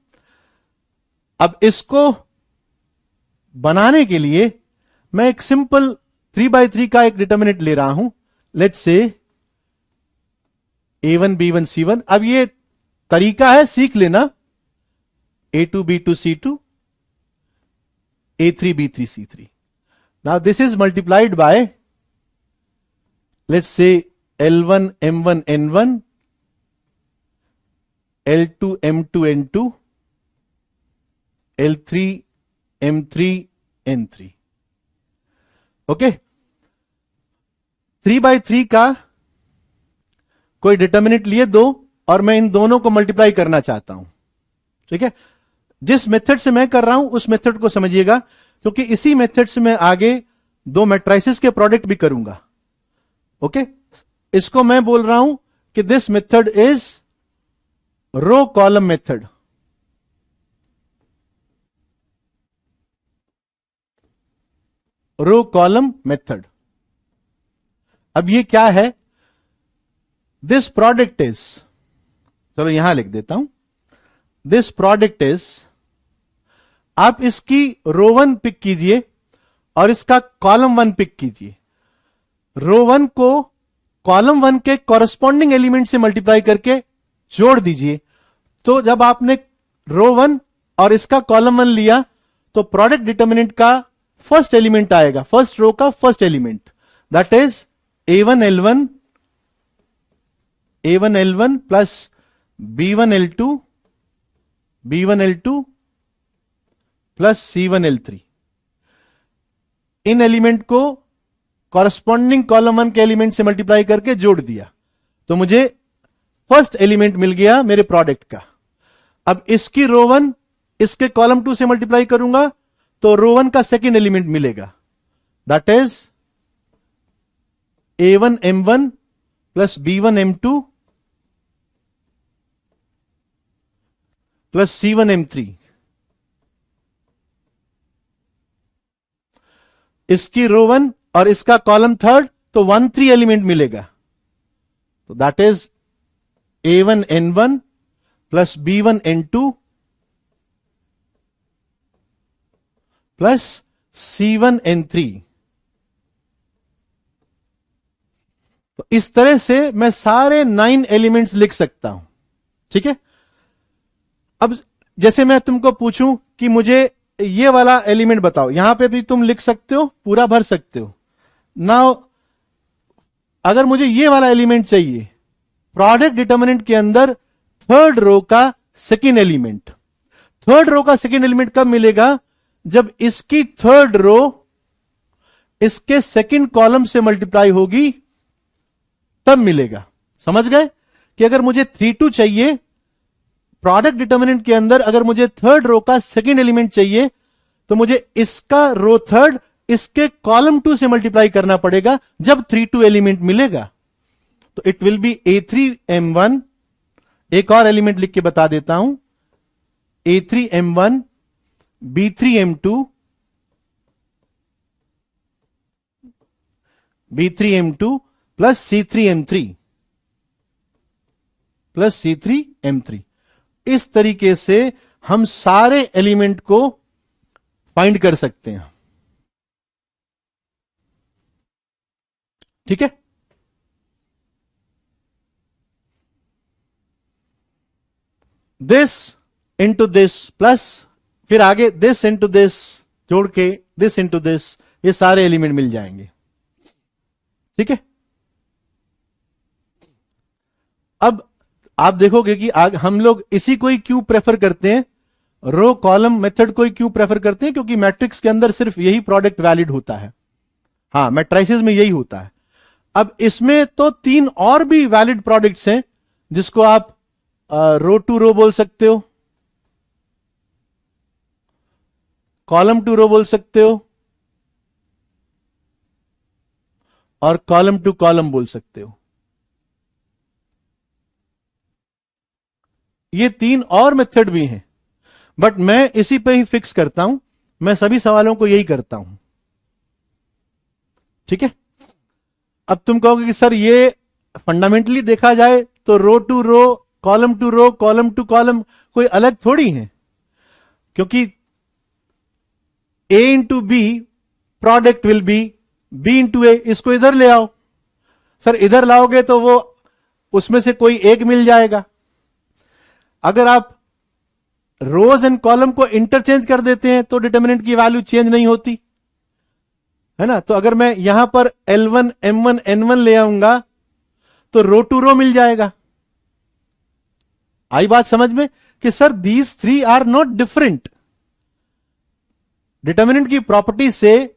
अब इसको बनाने के लिए मैं एक सिंपल 3/3 का एक डिटर्मिनेंट ले रहा हूं, let's say A1 B1 C1। अब ये तरीका है, सीख लेना, A2 B2 C2, A3 B3 C3। Now this is multiplied by, let's say L1 M1 N1, L2 M2 N2, L3 M3 N3। Okay, 3/3 का कोई डिटर्मिनेंट लिए दो, और मैं इन दोनों को मल्टीप्लाई करना चाहता हूं, ठीक है? जिस मेथड से मैं कर रहा हूं उस मेथड को समझिएगा, क्योंकि इसी मेथड से मैं आगे दो मैट्रिसेस के प्रोडक्ट भी करूंगा। ओके, इसको मैं बोल रहा हूं कि this method is row column method. Row column method. अब ये क्या है? दिस प्रोडक्ट इज, चलो यहां लिख देता हूं, दिस प्रोडक्ट इज, आप इसकी रो 1 पिक कीजिए और इसका कॉलम 1 पिक कीजिए। रो 1 को कॉलम 1 के कॉरेस्पॉन्डिंग एलिमेंट से मल्टीप्लाई करके जोड़ दीजिए। तो जब आपने रो 1 और इसका कॉलम 1 लिया तो प्रोडक्ट डिटर्मिनेंट का फर्स्ट एलिमेंट आएगा, फर्स्ट रो का first element, that is A1 L1 plus B1 L2 plus C1 L3। In element को कॉरेस्पॉन्डिंग कॉलम 1 के एलिमेंट से मल्टीप्लाई करके जोड़ दिया तो मुझे फर्स्ट एलिमेंट मिल गया मेरे प्रोडक्ट का। अब इसकी रो 1 इसके कॉलम 2 से मल्टीप्लाई करूंगा तो रो 1 का सेकेंड एलिमेंट मिलेगा, that is A1 M1 plus B1 M2 plus C1 M3। इसकी रो 1 और इसका कॉलम थर्ड तो 1 3 एलिमेंट मिलेगा, तो that is A1 N1 plus B1 N2 plus C1 N3। तो इस तरह से मैं सारे 9 एलिमेंट्स लिख सकता हूं, ठीक है? अब जैसे मैं तुमको पूछूं कि मुझे ये वाला एलिमेंट बताओ, यहां पे भी तुम लिख सकते हो, पूरा भर सकते हो। नाउ अगर मुझे ये वाला एलिमेंट चाहिए, प्रोडक्ट डिटर्मिनेंट के अंदर थर्ड रो का सेकेंड एलिमेंट, थर्ड रो का सेकेंड एलिमेंट कब मिलेगा? जब इसकी थर्ड रो इसके सेकेंड कॉलम से मल्टीप्लाई होगी तब मिलेगा। समझ गए कि अगर मुझे 3 2 चाहिए प्रोडक्ट डिटर्मिनेंट के अंदर, अगर मुझे थर्ड रो का सेकेंड एलिमेंट चाहिए तो मुझे इसका रो थर्ड इसके कॉलम 2 से मल्टीप्लाई करना पड़ेगा, जब 3 2 एलिमेंट मिलेगा। तो इट विल बी A3M1, एक और एलिमेंट लिख के बता देता हूं, A3M1 B3M2 B3M2 plus C3M3 plus C3M3। इस तरीके से हम सारे एलिमेंट को फाइंड कर सकते हैं। ठीक है, दिस इंटू दिस प्लस फिर आगे दिस इंटू दिस जोड़ के दिस इंटू दिस, ये सारे एलिमेंट मिल जाएंगे। ठीक है, अब आप देखोगे कि हम लोग इसी को ही क्यों प्रेफर करते हैं, रो कॉलम मेथड को ही क्यों प्रेफर करते हैं, क्योंकि मैट्रिक्स के अंदर सिर्फ यही प्रोडक्ट वैलिड होता है। हाँ, मैट्रिसेस में यही होता है। अब इसमें तो 3 और भी वैलिड प्रोडक्ट्स हैं, जिसको आप रो टू रो बोल सकते हो, कॉलम टू रो बोल सकते हो, और कॉलम टू कॉलम बोल सकते हो। ये 3 और मेथड भी हैं, बट मैं इसी पे ही फिक्स करता हूं, मैं सभी सवालों को यही करता हूं। ठीक है, अब तुम कहोगे कि सर ये फंडामेंटली देखा जाए तो row to row, column to row, column to column कोई अलग थोड़ी है, क्योंकि A into b product will be B into a. इसको इधर ले आओ, सर इधर लाओगे तो वो उसमें से कोई एक मिल जाएगा। अगर आप रोज एंड कॉलम को इंटरचेंज कर देते हैं तो डिटर्मिनेंट की वैल्यू चेंज नहीं होती है ना। तो अगर मैं यहां पर L1 M1 N1 ले आऊंगा तो रो टू रो मिल जाएगा। आई बात समझ में कि sir these 3 are not different. Determinant की प्रॉपर्टी से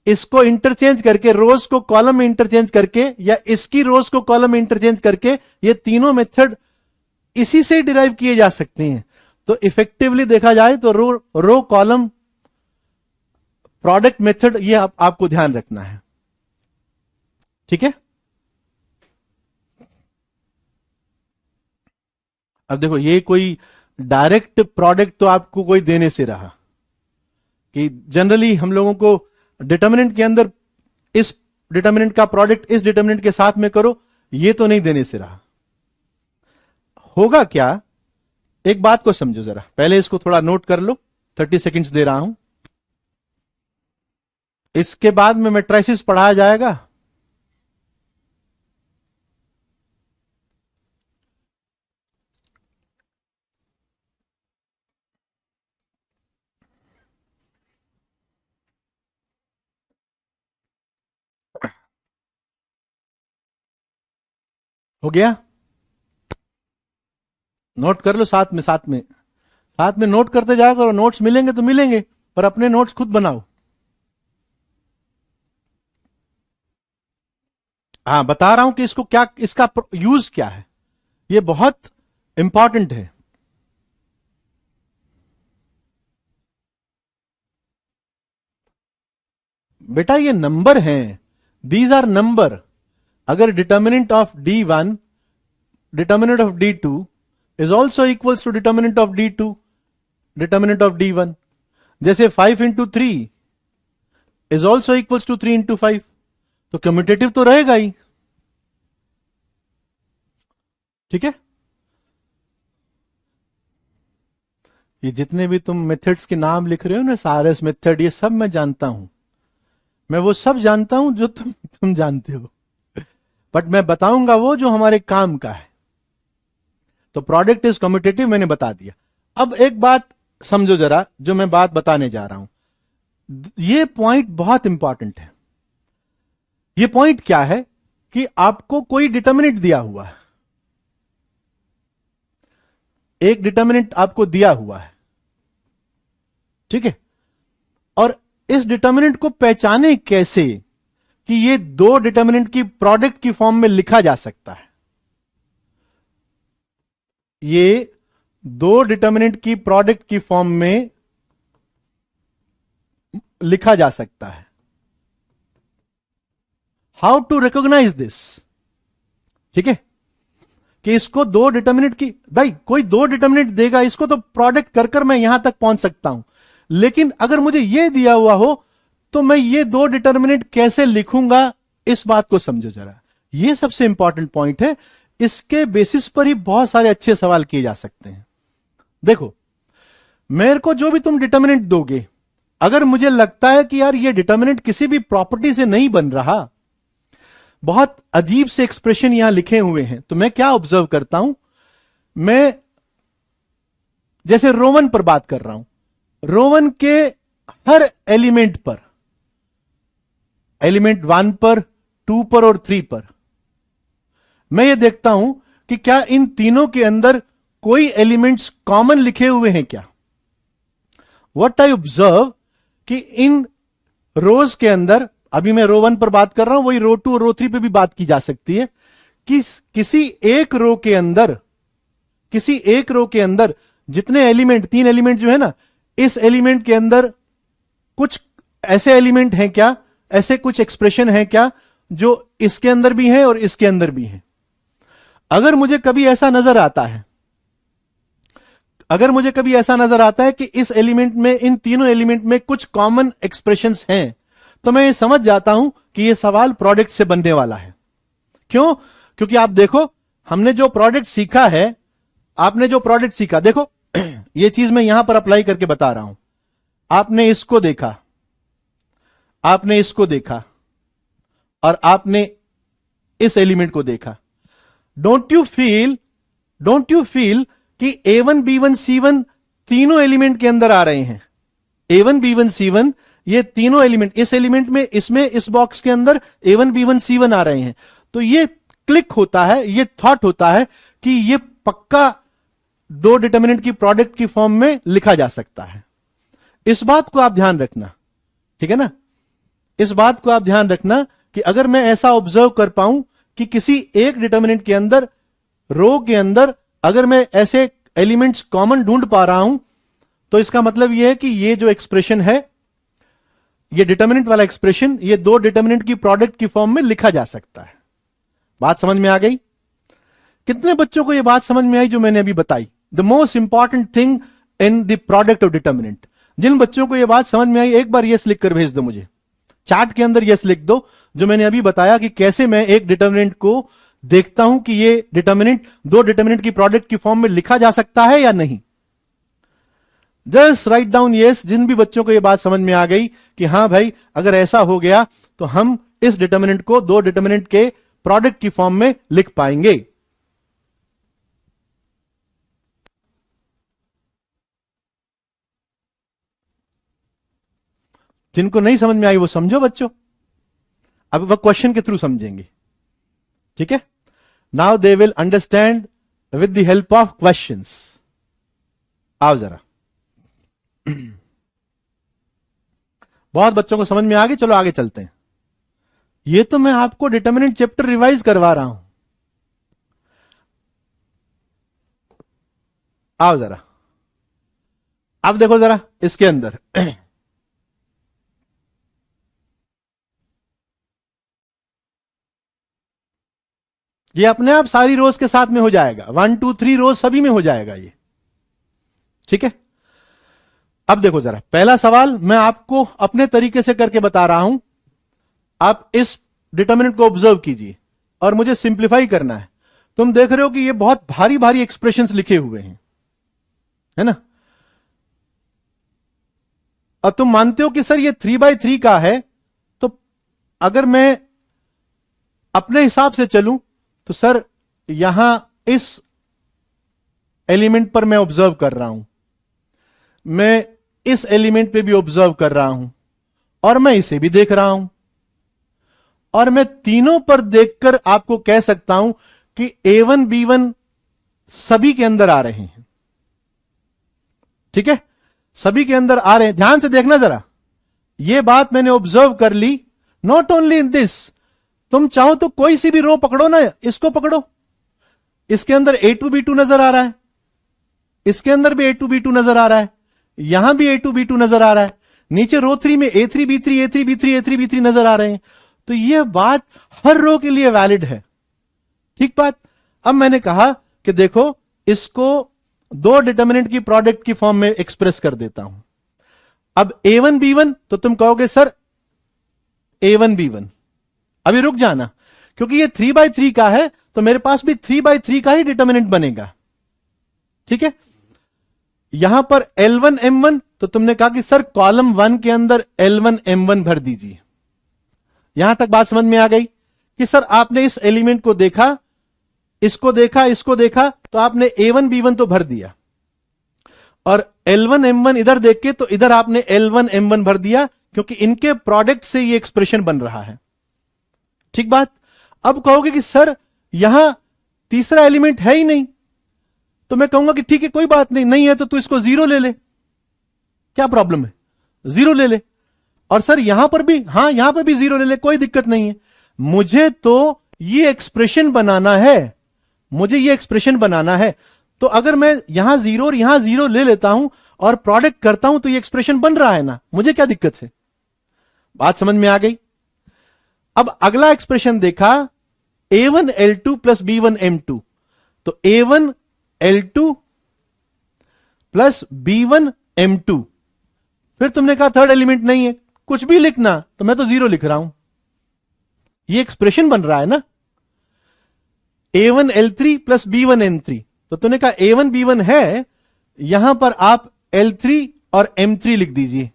इसको इंटरचेंज करके, रोज को कॉलम में इंटरचेंज करके, या इसकी रोज को कॉलम में इंटरचेंज करके, ये तीनों मेथड इसी से डिराइव किए जा सकते हैं। तो इफेक्टिवली देखा जाए तो रो कॉलम प्रोडक्ट मेथड, ये आपको ध्यान रखना है। ठीक है, अब देखो ये कोई डायरेक्ट प्रोडक्ट तो आपको कोई देने से रहा कि जनरली हम लोगों को डिटर्मिनेंट के अंदर इस डिटर्मिनेंट का प्रोडक्ट इस डिटर्मिनेंट के साथ में करो, ये तो नहीं देने से रहा। होगा क्या, एक बात को समझो जरा, पहले इसको थोड़ा नोट कर लो, 30 सेकंड्स दे रहा हूं। इसके बाद में मैट्रिसेस पढ़ाया जाएगा। हो गया, नोट कर लो, साथ में नोट करते जाएगा, और नोट्स मिलेंगे तो मिलेंगे, पर अपने नोट्स खुद बनाओ। हाँ, बता रहा हूं कि इसको क्या, इसका यूज क्या है, ये बहुत इंपॉर्टेंट है। बेटा ये नंबर हैं, दीज आर नंबर। अगर determinant of D1 determinant of D2 is also equals to determinant of D2 determinant of D1, जैसे 5 into 3 is also equals to 3 into 5, तो कम्यूटेटिव तो रहेगा ही। ठीक है, ये जितने भी तुम मेथड्स के नाम लिख रहे हो ना, सारस मेथड, ये सब मैं जानता हूं, मैं वो सब जानता हूं जो तुम जानते हो, बट मैं बताऊंगा वो जो हमारे काम का है। तो प्रोडक्ट इज कम्यूटेटिव मैंने बता दिया। अब एक बात समझो जरा जो मैं बात बताने जा रहा हूं। ये पॉइंट बहुत इंपॉर्टेंट है। ये पॉइंट क्या है कि आपको कोई डिटर्मिनेंट दिया हुआ है, एक डिटर्मिनेंट आपको दिया हुआ है, ठीक है, और इस डिटर्मिनेंट को पहचाने कैसे कि ये दो डिटर्मिनेंट की प्रोडक्ट की फॉर्म में लिखा जा सकता है। ये दो डिटर्मिनेंट की प्रोडक्ट की फॉर्म में लिखा जा सकता है। हाउ टू रिकॉग्नाइज दिस, ठीक है, कि इसको दो डिटर्मिनेंट की, भाई कोई दो डिटर्मिनेंट देगा इसको तो प्रोडक्ट कर कर मैं यहां तक पहुंच सकता हूं, लेकिन अगर मुझे यह दिया हुआ हो तो मैं ये दो डिटर्मिनेंट कैसे लिखूंगा, इस बात को समझो जरा। यह सबसे इंपॉर्टेंट पॉइंट है। इसके बेसिस पर ही बहुत सारे अच्छे सवाल किए जा सकते हैं। देखो, मेरे को जो भी तुम डिटर्मिनेंट दोगे, अगर मुझे लगता है कि यार ये डिटर्मिनेंट किसी भी प्रॉपर्टी से नहीं बन रहा, बहुत अजीब से एक्सप्रेशन यहां लिखे हुए हैं, तो मैं क्या ऑब्जर्व करता हूं, मैं जैसे रोमन पर बात कर रहा हूं, रोमन के हर एलिमेंट पर, एलिमेंट 1 पर, 2 पर और 3 पर, मैं ये देखता हूं कि क्या इन तीनों के अंदर कोई एलिमेंट्स कॉमन लिखे हुए हैं क्या। व्हाट आई ऑब्जर्व कि इन रोज के अंदर, अभी मैं रो 1 पर बात कर रहा हूं, वही रो 2 और रो 3 पे भी बात की जा सकती है, कि किसी एक रो के अंदर, किसी एक रो के अंदर जितने एलिमेंट, 3 एलिमेंट जो है ना, इस एलिमेंट के अंदर कुछ ऐसे एलिमेंट हैं क्या, ऐसे कुछ एक्सप्रेशन है क्या जो इसके अंदर भी है और इसके अंदर भी है। अगर मुझे कभी ऐसा नजर आता है, अगर मुझे कभी ऐसा नजर आता है कि इस एलिमेंट में, इन तीनों एलिमेंट में कुछ कॉमन एक्सप्रेशंस हैं, तो मैं ये समझ जाता हूं कि ये सवाल प्रोडक्ट से बनने वाला है। क्यों? क्योंकि आप देखो, हमने जो प्रोडक्ट सीखा है, आपने जो प्रोडक्ट सीखा, देखो ये चीज मैं यहां पर अप्लाई करके बता रहा हूं। आपने इसको देखा, आपने इसको देखा, और आपने इस एलिमेंट को देखा। डोंट यू फील कि A1 B1 C1 तीनों एलिमेंट के अंदर आ रहे हैं। A1 B1 C1 ये तीनों एलिमेंट, इस एलिमेंट में, इसमें, इस बॉक्स के अंदर A1 B1 C1 आ रहे हैं। तो ये क्लिक होता है, ये थॉट होता है कि ये पक्का दो डिटर्मिनेंट की प्रोडक्ट की फॉर्म में लिखा जा सकता है। इस बात को आप ध्यान रखना, ठीक है ना। इस बात को आप ध्यान रखना कि अगर मैं ऐसा ऑब्जर्व कर पाऊं कि किसी एक डिटर्मिनेंट के अंदर, रो के अंदर, अगर मैं ऐसे एलिमेंट्स कॉमन ढूंढ पा रहा हूं, तो इसका मतलब यह है कि ये जो एक्सप्रेशन है, ये डिटर्मिनेंट वाला एक्सप्रेशन, ये दो डिटर्मिनेंट की प्रोडक्ट की फॉर्म में लिखा जा सकता है। बात समझ में आ गई? कितने बच्चों को यह बात समझ में आई जो मैंने अभी बताई? The most important thing in the product of determinant. जिन बच्चों को यह बात समझ में आई, एक बार यस लिख कर भेज दो मुझे, चार्ट के अंदर यस लिख दो, जो मैंने अभी बताया कि कैसे मैं एक डिटर्मिनेंट को देखता हूं कि ये डिटर्मिनेंट दो डिटर्मिनेंट की प्रोडक्ट की फॉर्म में लिखा जा सकता है या नहीं। जस्ट राइट डाउन यस, जिन भी बच्चों को यह बात समझ में आ गई कि हां भाई, अगर ऐसा हो गया तो हम इस डिटर्मिनेंट को दो डिटर्मिनेंट के प्रोडक्ट की फॉर्म में लिख पाएंगे। जिनको नहीं समझ में आई वो समझो बच्चों, अब वह क्वेश्चन के थ्रू समझेंगे, ठीक है। Now they will understand with the help of questions. आओ जरा, बहुत बच्चों को समझ में आ गई, चलो आगे चलते हैं। ये तो मैं आपको डिटर्मिनेंट चैप्टर रिवाइज करवा रहा हूं। आओ जरा, अब देखो जरा इसके अंदर ये अपने आप सारी रोज के साथ में हो जाएगा, 1 2 3 रोज सभी में हो जाएगा ये, ठीक है। अब देखो जरा, पहला सवाल मैं आपको अपने तरीके से करके बता रहा हूं, आप इस डिटर्मिनेंट को ऑब्जर्व कीजिए और मुझे सिंप्लीफाई करना है। तुम देख रहे हो कि ये बहुत भारी भारी एक्सप्रेशंस लिखे हुए हैं, है ना, और तुम मानते हो कि सर ये 3/3 का है, तो अगर मैं अपने हिसाब से चलूं तो सर यहां इस एलिमेंट पर मैं ऑब्जर्व कर रहा हूं, मैं इस एलिमेंट पे भी ऑब्जर्व कर रहा हूं और मैं इसे भी देख रहा हूं, और मैं तीनों पर देखकर आपको कह सकता हूं कि A1 B1 सभी के अंदर आ रहे हैं। ठीक है, सभी के अंदर आ रहे हैं। ध्यान से देखना जरा, यह बात मैंने ऑब्जर्व कर ली। नॉट ओनली इन दिस, तुम चाहो तो कोई सी भी रो पकड़ो ना, इसको पकड़ो, इसके अंदर A2 B2 नजर आ रहा है, इसके अंदर भी A2 B2 नजर आ रहा है, यहां भी A2 B2 नजर आ रहा है, नीचे रो 3 में A3 B3 A3 B3 A3 B3 नजर आ रहे हैं। तो यह बात हर रो के लिए वैलिड है। ठीक बात। अब मैंने कहा कि देखो, इसको दो डिटर्मिनेंट की प्रोडक्ट की फॉर्म में एक्सप्रेस कर देता हूं। अब A1 B1, तो तुम कहोगे सर A1 B1, अभी रुक जाना, क्योंकि ये 3/3 का है तो मेरे पास भी 3/3 का ही डिटर्मिनेंट बनेगा। ठीक है, यहां पर L1 M1, तो तुमने कहा कि सर कॉलम 1 के अंदर L1 M1 भर दीजिए। यहां तक बात समझ में आ गई कि सर आपने इस एलिमेंट को देखा, इसको देखा, इसको देखा, तो आपने A1 B1 तो भर दिया, और L1 M1 इधर देख के तो इधर आपने L1 M1 भर दिया, क्योंकि इनके प्रोडक्ट से ये एक्सप्रेशन बन रहा है। ठीक बात। अब कहोगे कि सर यहां तीसरा एलिमेंट है ही नहीं, तो मैं कहूंगा कि ठीक है, कोई बात नहीं, नहीं है तो तू इसको 0 ले ले, क्या प्रॉब्लम है, 0 ले ले। और सर यहां पर भी, हां यहां पर भी 0 ले ले, कोई दिक्कत नहीं है। मुझे तो ये एक्सप्रेशन बनाना है, मुझे ये एक्सप्रेशन बनाना है। तो अगर मैं यहां 0 और यहां 0 ले लेता हूं और प्रोडक्ट करता हूं तो ये एक्सप्रेशन बन रहा है ना, मुझे क्या दिक्कत है। बात समझ में आ गई। अब अगला एक्सप्रेशन देखा, A1 L2 plus B1 M2, तो A1 L2 plus B1 M2, फिर तुमने कहा थर्ड एलिमेंट नहीं है, कुछ भी लिखना, तो मैं तो 0 लिख रहा हूं, ये एक्सप्रेशन बन रहा है ना। A1 L3 plus B1 M3, तो तुमने कहा A1 B1 है, यहां पर आप L3 और M3 लिख दीजिए,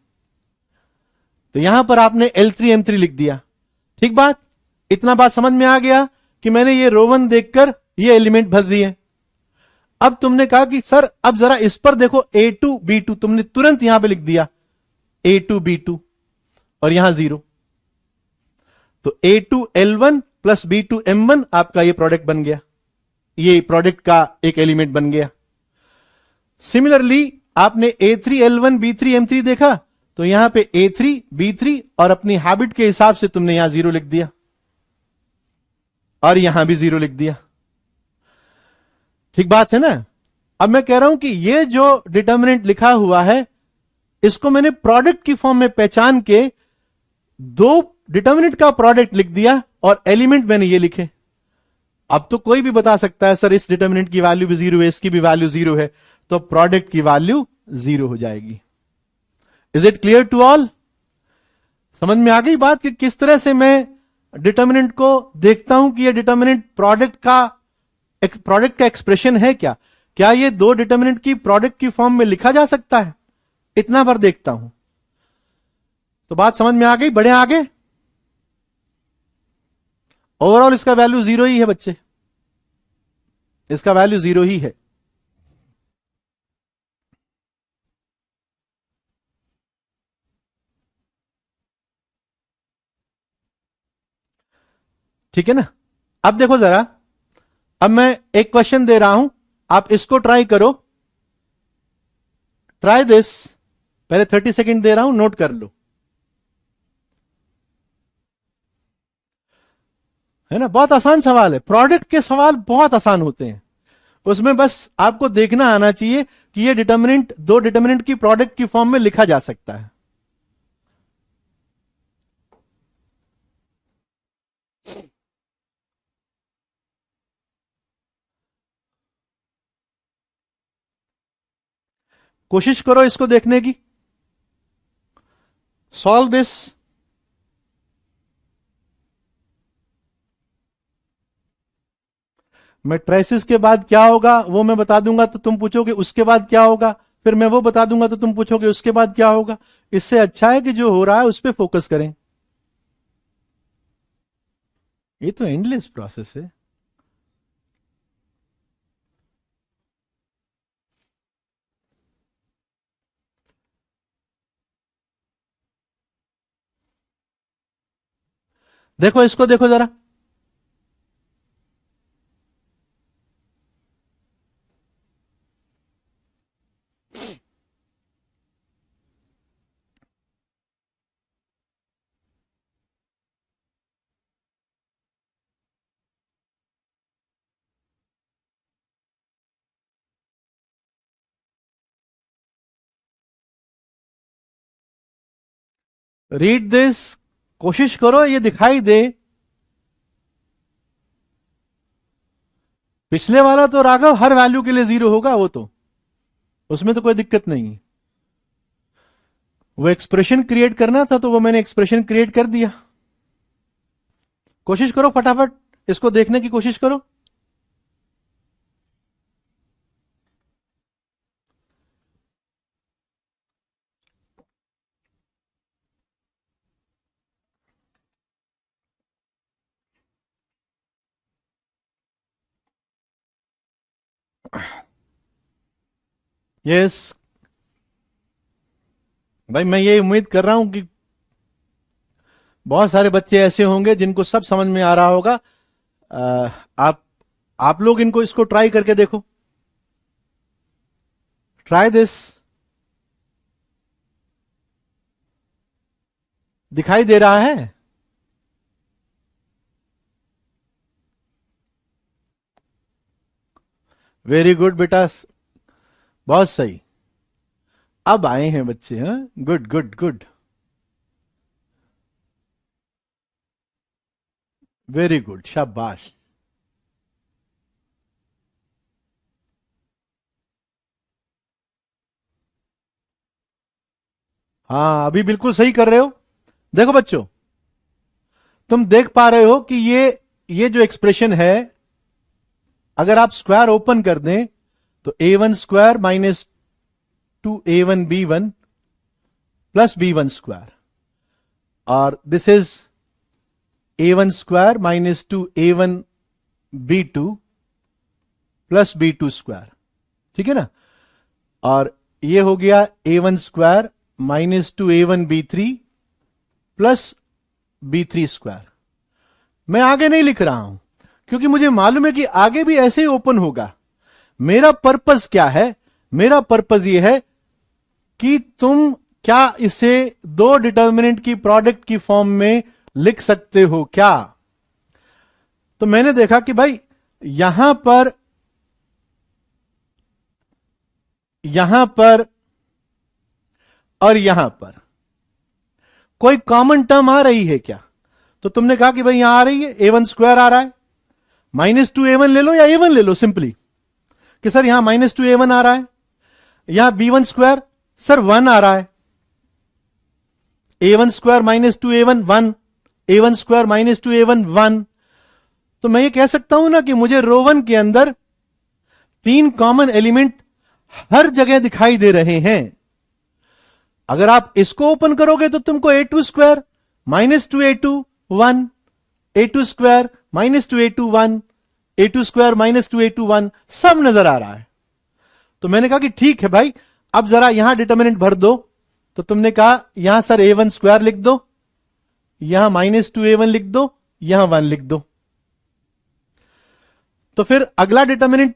तो यहां पर आपने L3 M3 लिख दिया। ठीक बात। इतना बात समझ में आ गया कि मैंने ये रो 1 देखकर ये एलिमेंट भर दिए। अब तुमने कहा कि सर अब जरा इस पर देखो, A2 B2, तुमने तुरंत यहां पे लिख दिया A2 B2 और यहां 0, तो A2 L1 plus B2 M1 आपका ये प्रोडक्ट बन गया, ये प्रोडक्ट का एक एलिमेंट बन गया। सिमिलरली आपने A3 L1 B3 M3 देखा, तो यहां पे A3 B3 और अपनी हैबिट के हिसाब से तुमने यहां 0 लिख दिया और यहां भी 0 लिख दिया। ठीक बात है ना। अब मैं कह रहा हूं कि ये जो डिटर्मिनेंट लिखा हुआ है, इसको मैंने प्रोडक्ट की फॉर्म में पहचान के दो डिटर्मिनेंट का प्रोडक्ट लिख दिया और एलिमेंट मैंने ये लिखे। अब तो कोई भी बता सकता है सर इस डिटर्मिनेंट की वैल्यू भी 0 है, इसकी भी वैल्यू 0 है, तो प्रोडक्ट की वैल्यू 0 हो जाएगी। Is it clear to all. समझ में आ गई बात कि किस तरह से मैं डिटर्मिनेंट को देखता हूं कि यह डिटर्मिनेंट प्रोडक्ट का एक्सप्रेशन है क्या, क्या यह दो डिटर्मिनेंट की प्रोडक्ट की फॉर्म में लिखा जा सकता है, इतना बार देखता हूं। तो बात समझ में आ गई, बढ़े आगे। ओवरऑल इसका वैल्यू 0 ही है बच्चे, इसका वैल्यू 0 ही है। ठीक है ना। अब देखो जरा, अब मैं एक क्वेश्चन दे रहा हूं, आप इसको ट्राई करो, ट्राई दिस। पहले 30 सेकंड दे रहा हूं, नोट कर लो, है ना। बहुत आसान सवाल है, प्रोडक्ट के सवाल बहुत आसान होते हैं, उसमें बस आपको देखना आना चाहिए कि ये डिटर्मिनेंट दो डिटर्मिनेंट की प्रोडक्ट की फॉर्म में लिखा जा सकता है। कोशिश करो इसको देखने की, सॉल्व दिस। मैं ट्रेसिस के बाद क्या होगा वो मैं बता दूंगा तो तुम पूछोगे उसके बाद क्या होगा, फिर मैं वो बता दूंगा तो तुम पूछोगे उसके बाद क्या होगा। इससे अच्छा है कि जो हो रहा है उस पर फोकस करें। ये तो एंडलेस प्रोसेस है। देखो इसको, देखो जरा, रीड दिस, कोशिश करो ये दिखाई दे। पिछले वाला तो राघव हर वैल्यू के लिए 0 होगा, वो तो उसमें तो कोई दिक्कत नहीं है। वो एक्सप्रेशन क्रिएट करना था तो वो मैंने एक्सप्रेशन क्रिएट कर दिया। कोशिश करो फटाफट इसको देखने की कोशिश करो। यस भाई, मैं ये उम्मीद कर रहा हूं कि बहुत सारे बच्चे ऐसे होंगे जिनको सब समझ में आ रहा होगा। आप लोग इनको इसको ट्राई करके देखो। Try this. दिखाई दे रहा है? वेरी गुड बेटा, बहुत सही। अब आए हैं बच्चे, हाँ, good good good, very good, शाबाश। हाँ, अभी बिल्कुल सही कर रहे हो। देखो बच्चों, तुम देख पा रहे हो कि ये जो एक्सप्रेशन है, अगर आप स्क्वायर ओपन कर दें तो a1 square minus 2a1b1 plus b1 square, और this is a1 square minus 2a1b2 plus b2 square, ठीक है ना। और ये हो गया a1 square minus 2a1b3 plus b3 square. मैं आगे नहीं लिख रहा हूं क्योंकि मुझे मालूम है कि आगे भी ऐसे ही ओपन होगा। मेरा पर्पस क्या है? मेरा पर्पस यह है कि तुम क्या इसे दो डिटर्मिनेंट की प्रोडक्ट की फॉर्म में लिख सकते हो क्या। तो मैंने देखा कि भाई यहां पर और यहां पर कोई कॉमन टर्म आ रही है क्या? तो तुमने कहा कि भाई यहां आ रही है, a1 स्क्वायर आ रहा है, -2a1 ले लो या a1 ले लो सिंपली, कि सर यहां -2a1 आ रहा है, यहां b1 स्क्वायर सर 1 आ रहा है, a1 square -2a1 1, a1 square -2a1 1। तो मैं ये कह सकता हूं ना कि मुझे रो 1 के अंदर 3 कॉमन एलिमेंट हर जगह दिखाई दे रहे हैं। अगर आप इसको ओपन करोगे तो तुमको a2 square -2a2 1, a2 square -2a2 1, a2 square -2a2 1 सब नजर आ रहा है। तो मैंने कहा कि ठीक है भाई, अब जरा यहां डिटर्मिनेंट भर दो। तो तुमने कहा यहां सर a1 स्क्वायर लिख दो, यहां -2a1 लिख दो, यहां 1 लिख दो। तो फिर अगला डिटर्मिनेंट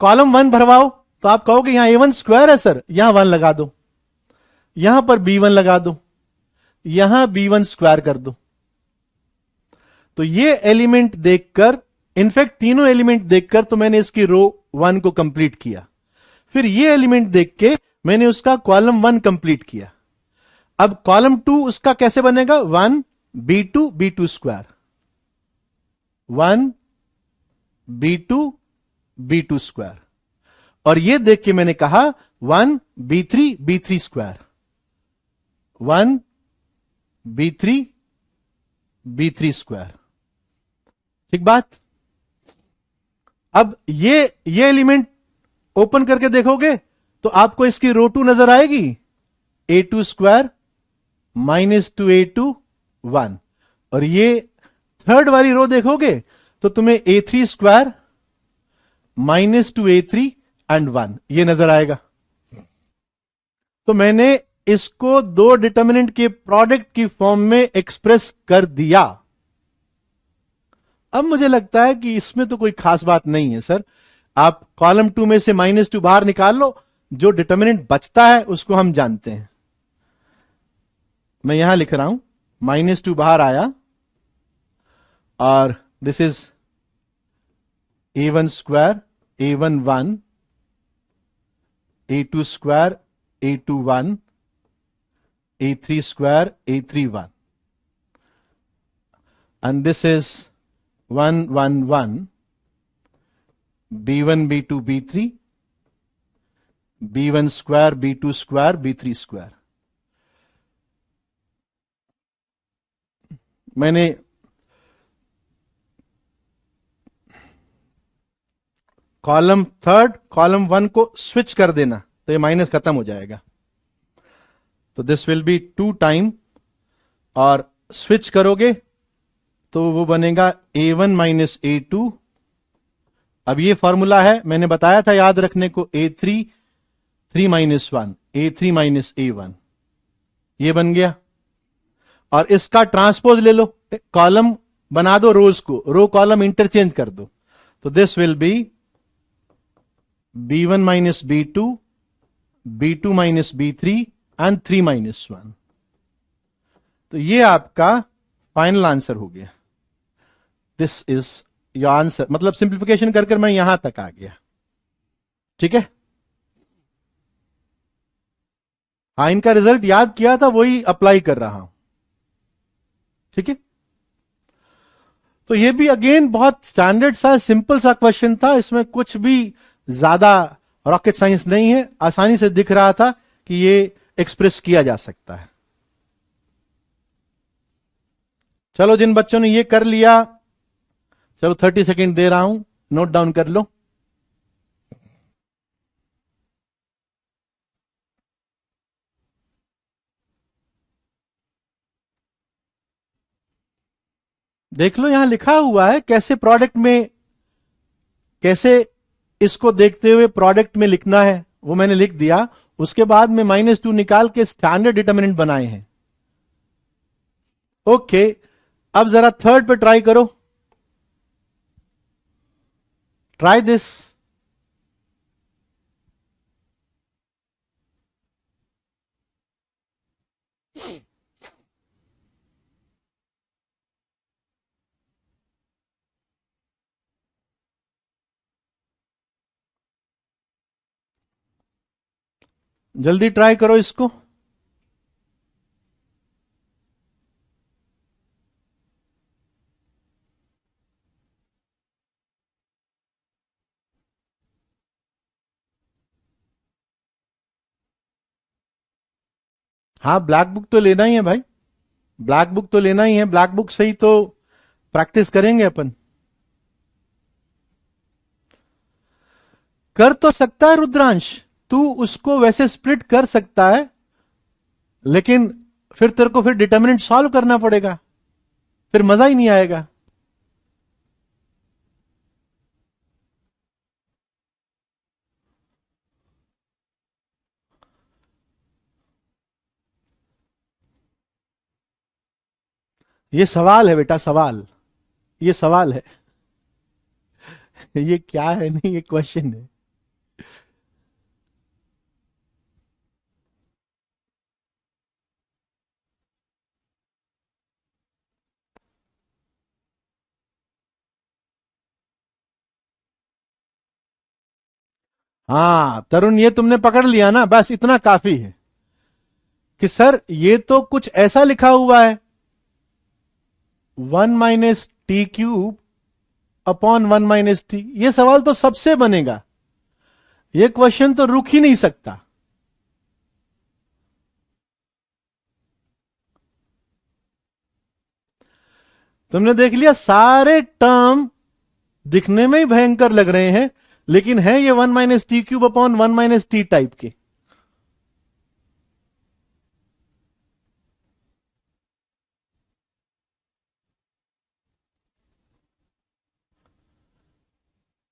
कॉलम 1 भरवाओ, तो आप कहोगे यहां a1 स्क्वायर है सर, यहां 1 लगा दो, यहां पर b1 लगा दो, यहां b1 स्क्वायर कर दो। तो ये एलिमेंट देखकर, इनफैक्ट तीनों एलिमेंट देखकर तो मैंने इसकी रो 1 को कंप्लीट किया। फिर ये एलिमेंट देख के मैंने उसका कॉलम 1 कंप्लीट किया। अब कॉलम 2 उसका कैसे बनेगा? 1 b2 स्क्वायर, 1 b2 स्क्वायर, और ये देख के मैंने कहा 1 b3 स्क्वायर, 1 b3 स्क्वायर। ठीक बात। अब ये एलिमेंट ओपन करके देखोगे तो आपको इसकी रो 2 नजर आएगी, a2 स्क्वायर -2a2 1, और ये थर्ड वाली रो देखोगे तो तुम्हें a3 स्क्वायर -2a3 एंड 1 ये नजर आएगा। तो मैंने इसको दो डिटर्मिनेंट के प्रोडक्ट की फॉर्म में एक्सप्रेस कर दिया। अब मुझे लगता है कि इसमें तो कोई खास बात नहीं है सर। आप कॉलम 2 में से -2 बाहर निकाल लो, जो डिटर्मिनेंट बचता है उसको हम जानते हैं। मैं यहां लिख रहा हूं, -2 बाहर आया और this is a1 square a1 1, a2 square a2 1, a3 square a3 1, and this is 1 1 1, b1 b2 b3, b1 square b2 square b3 square. मैंने कॉलम 3 कॉलम 1 को स्विच कर देना तो ये माइनस खत्म हो जाएगा। तो दिस विल बी 2 टाइम, और स्विच करोगे तो वो बनेगा a1 माइनस a2। अब ये फॉर्मूला है, मैंने बताया था याद रखने को, a3 3 minus 1, a3 minus a1, ये बन गया। और इसका ट्रांसपोज ले लो, कॉलम बना दो रोज को, रो कॉलम इंटरचेंज कर दो। तो this will B b1 minus b2, b2 minus b3 and 3 minus 1। तो ये आपका फाइनल आंसर हो गया। This is your answer. मतलब सिंप्लीफिकेशन कर कर मैं यहां तक आ गया। ठीक है, हाँ, इनका रिजल्ट याद किया था, वही अप्लाई कर रहा हूं। ठीक है, तो ये भी अगेन बहुत स्टैंडर्ड सा सिंपल सा क्वेश्चन था, इसमें कुछ भी ज्यादा रॉकेट साइंस नहीं है। आसानी से दिख रहा था कि ये एक्सप्रेस किया जा सकता है। चलो, जिन बच्चों ने ये कर लिया, चलो 30 सेकेंड दे रहा हूं, नोट डाउन कर लो। देख लो, यहां लिखा हुआ है कैसे प्रोडक्ट में, कैसे इसको देखते हुए प्रोडक्ट में लिखना है, वो मैंने लिख दिया। उसके बाद में -2 निकाल के स्टैंडर्ड डिटर्मिनेंट बनाए हैं। ओके, अब जरा थर्ड पे ट्राई करो। Try this. जल्दी ट्राई करो इसको। हाँ, ब्लैक बुक तो लेना ही है भाई, ब्लैक बुक तो लेना ही है। ब्लैक बुक से ही तो प्रैक्टिस करेंगे अपन। कर तो सकता है रुद्रांश, तू उसको वैसे स्प्लिट कर सकता है, लेकिन फिर तेरे को फिर डिटर्मिनेंट सॉल्व करना पड़ेगा, फिर मजा ही नहीं आएगा। ये सवाल है बेटा, सवाल, ये सवाल है। ये क्या है, नहीं, ये क्वेश्चन है। हाँ तरुण, ये तुमने पकड़ लिया ना, बस इतना काफी है कि सर ये तो कुछ ऐसा लिखा हुआ है, 1 - t³ अपॉन 1 - t। ये सवाल तो सबसे बनेगा, ये क्वेश्चन तो रुक ही नहीं सकता। तुमने देख लिया, सारे टर्म दिखने में ही भयंकर लग रहे हैं, लेकिन है ये 1 - t³ अपॉन 1 - t टाइप के।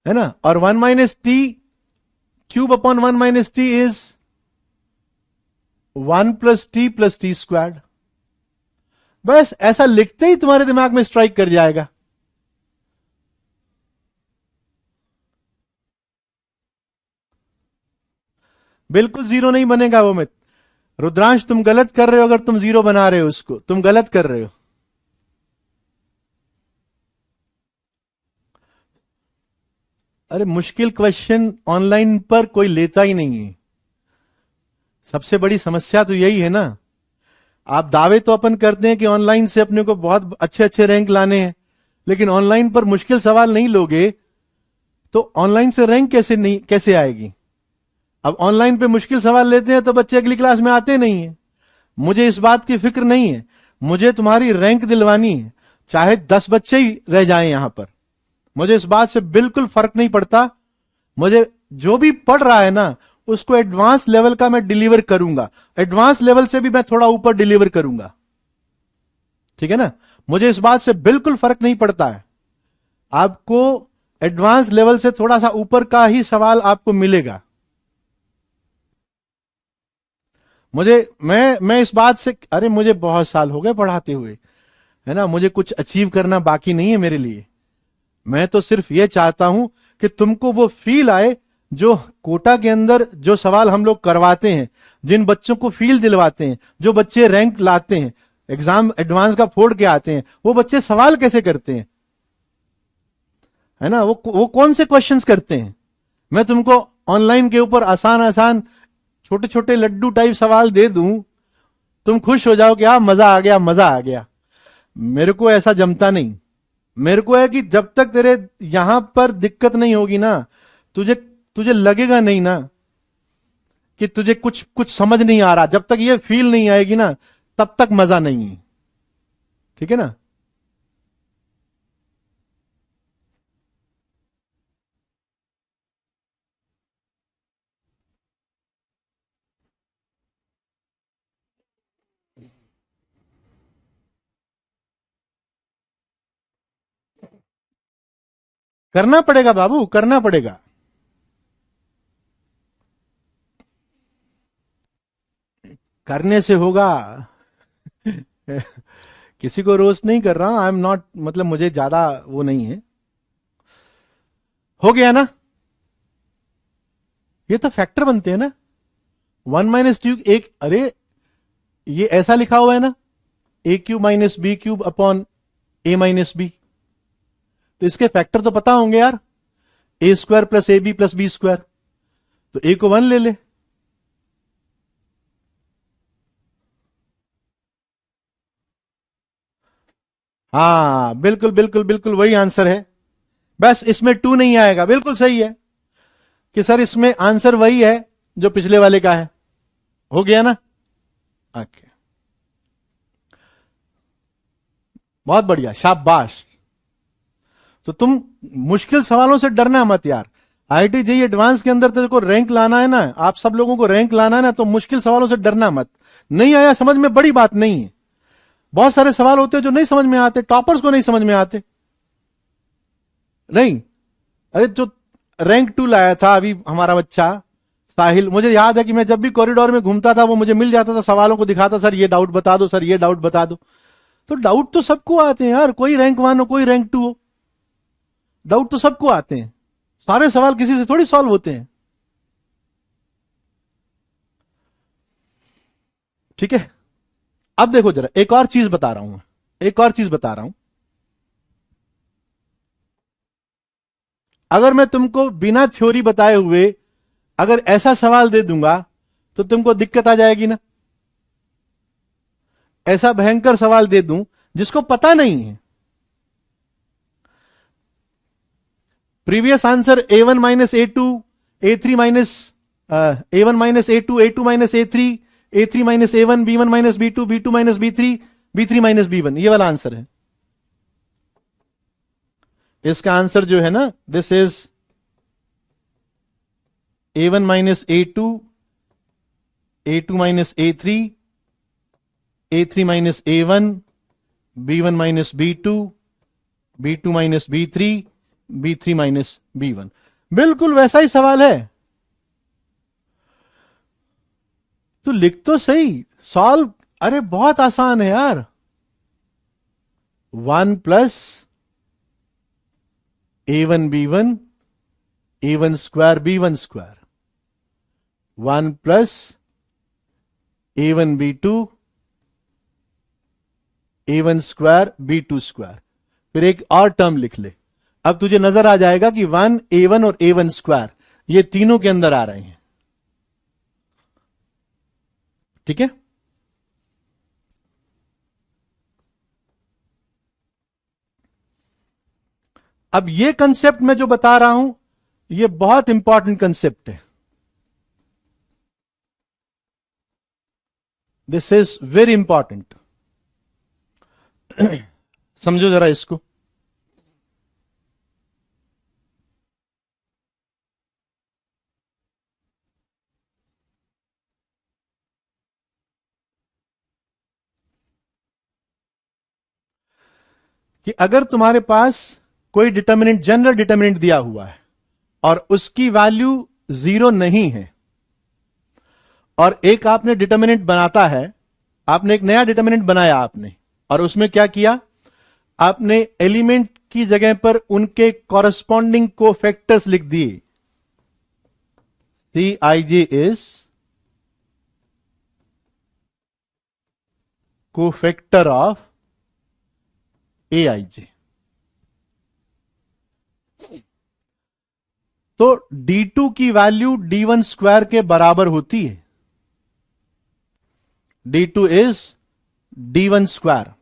है ना, और 1 - t³ upon 1 - t is 1 + t + t²। बस ऐसा लिखते ही तुम्हारे दिमाग में स्ट्राइक कर जाएगा। बिल्कुल जीरो नहीं बनेगा वो मिथ। रुद्रांश तुम गलत कर रहे हो, अगर तुम जीरो बना रहे हो उसको, तुम गलत कर रहे हो। अरे मुश्किल क्वेश्चन ऑनलाइन पर कोई लेता ही नहीं है। सबसे बड़ी समस्या तो यही है ना। आप दावे तो अपन करते हैं कि ऑनलाइन से अपने को बहुत अच्छे अच्छे रैंक लाने हैं, लेकिन ऑनलाइन पर मुश्किल सवाल नहीं लोगे तो ऑनलाइन से रैंक कैसे आएगी। अब ऑनलाइन पे मुश्किल सवाल लेते हैं तो बच्चे अगली क्लास में आते नहीं है। मुझे इस बात की फिक्र नहीं है, मुझे तुम्हारी रैंक दिलवानी है, चाहे 10 बच्चे ही रह जाएं यहां पर, मुझे इस बात से बिल्कुल फर्क नहीं पड़ता। मुझे जो भी पढ़ रहा है ना उसको एडवांस लेवल का मैं डिलीवर करूंगा, एडवांस लेवल से भी मैं थोड़ा ऊपर डिलीवर करूंगा, ठीक है ना। मुझे इस बात से बिल्कुल फर्क नहीं पड़ता है। आपको एडवांस लेवल से थोड़ा सा ऊपर का ही सवाल आपको मिलेगा। मैं इस बात से, अरे मुझे बहुत साल हो गए पढ़ाते हुए, है ना, मुझे कुछ अचीव करना बाकी नहीं है मेरे लिए। मैं तो सिर्फ ये चाहता हूं कि तुमको वो फील आए जो कोटा के अंदर जो सवाल हम लोग करवाते हैं, जिन बच्चों को फील दिलवाते हैं, जो बच्चे रैंक लाते हैं, एग्जाम एडवांस का फोड़ के आते हैं, वो बच्चे सवाल कैसे करते हैं, है ना, वो कौन से क्वेश्चंस करते हैं। मैं तुमको ऑनलाइन के ऊपर आसान आसान छोटे छोटे लड्डू टाइप सवाल दे दूं, तुम खुश हो जाओ कि हाँ मजा आ गया, मजा आ गया। मेरे को ऐसा जमता नहीं। मेरे को है कि जब तक तेरे यहां पर दिक्कत नहीं होगी ना, तुझे तुझे लगेगा नहीं ना कि तुझे कुछ कुछ समझ नहीं आ रहा, जब तक ये फील नहीं आएगी ना तब तक मजा नहीं है, ठीक है ना। करना पड़ेगा बाबू, करना पड़ेगा। करने से होगा। किसी को रोस्ट नहीं कर रहा, आई एम नॉट, मतलब मुझे ज्यादा वो नहीं है। हो गया ना, ये तो फैक्टर बनते हैं ना। 1 - 2 एक, अरे ये ऐसा लिखा हुआ है ना, a³ - b³ upon a - b, तो इसके फैक्टर तो पता होंगे यार। a² + ab + b², तो a को 1 ले ले। हाँ बिल्कुल बिल्कुल बिल्कुल वही आंसर है। बस इसमें 2 नहीं आएगा, बिल्कुल सही है कि सर इसमें आंसर वही है जो पिछले वाले का है। हो गया ना। ओके, बहुत बढ़िया, शाबाश। तो तुम मुश्किल सवालों से डरना मत यार। आईआईटी जेईई एडवांस के अंदर तेरे को रैंक लाना है ना, आप सब लोगों को रैंक लाना है ना, तो मुश्किल सवालों से डरना मत। नहीं आया समझ में बड़ी बात नहीं है। बहुत सारे सवाल होते हैं जो नहीं समझ में आते, टॉपर्स को नहीं समझ में आते। नहीं, अरे जो रैंक 2 लाया था अभी हमारा बच्चा साहिल, मुझे याद है कि मैं जब भी कॉरिडोर में घूमता था वो मुझे मिल जाता था, सवालों को दिखाता, सर ये डाउट बता दो, सर ये डाउट बता दो। तो डाउट तो सबको आते हैं यार, कोई रैंक 1 हो कोई रैंक 2 हो, डाउट तो सबको आते हैं। सारे सवाल किसी से थोड़ी सॉल्व होते हैं, ठीक है। अब देखो जरा, एक और चीज बता रहा हूं, एक और चीज बता रहा हूं। अगर मैं तुमको बिना थ्योरी बताए हुए अगर ऐसा सवाल दे दूंगा तो तुमको दिक्कत आ जाएगी ना। ऐसा भयंकर सवाल दे दूं जिसको पता नहीं है, previous answer a1 - a2 a3 minus a1 - a2 a2 - a3 a3 - a1 b1 - b2 b2 - b3 b3 - b1, ये वाला आंसर है। इसका आंसर जो है ना, this is a1 - a2 a2 - a3 a3 - a1 b1 - b2 b2 - b3 b3 - b1, बिल्कुल वैसा ही सवाल है। तो लिख तो सही, सॉल्व, अरे बहुत आसान है यार। 1 + a1 b1 a1² b1², 1 plus A1 B2 A1 square B2 square, फिर एक और टर्म लिख ले। अब तुझे नजर आ जाएगा कि 1 A1 और A1 स्क्वायर ये तीनों के अंदर आ रहे हैं। ठीक है, अब ये कंसेप्ट मैं जो बता रहा हूं ये बहुत इंपॉर्टेंट कंसेप्ट है। This is very important. समझो जरा इसको। कि अगर तुम्हारे पास कोई डिटर्मिनेंट, जनरल डिटर्मिनेंट दिया हुआ है और उसकी वैल्यू 0 नहीं है, और एक आपने डिटर्मिनेंट बनाता है, आपने एक नया डिटर्मिनेंट बनाया आपने, और उसमें क्या किया, आपने एलिमेंट की जगह पर उनके कॉरस्पॉन्डिंग कोफैक्टर्स लिख दिए। Cij is cofactor of Aij। तो D2 की वैल्यू D1 स्क्वायर के बराबर होती है। D2 is D1 square.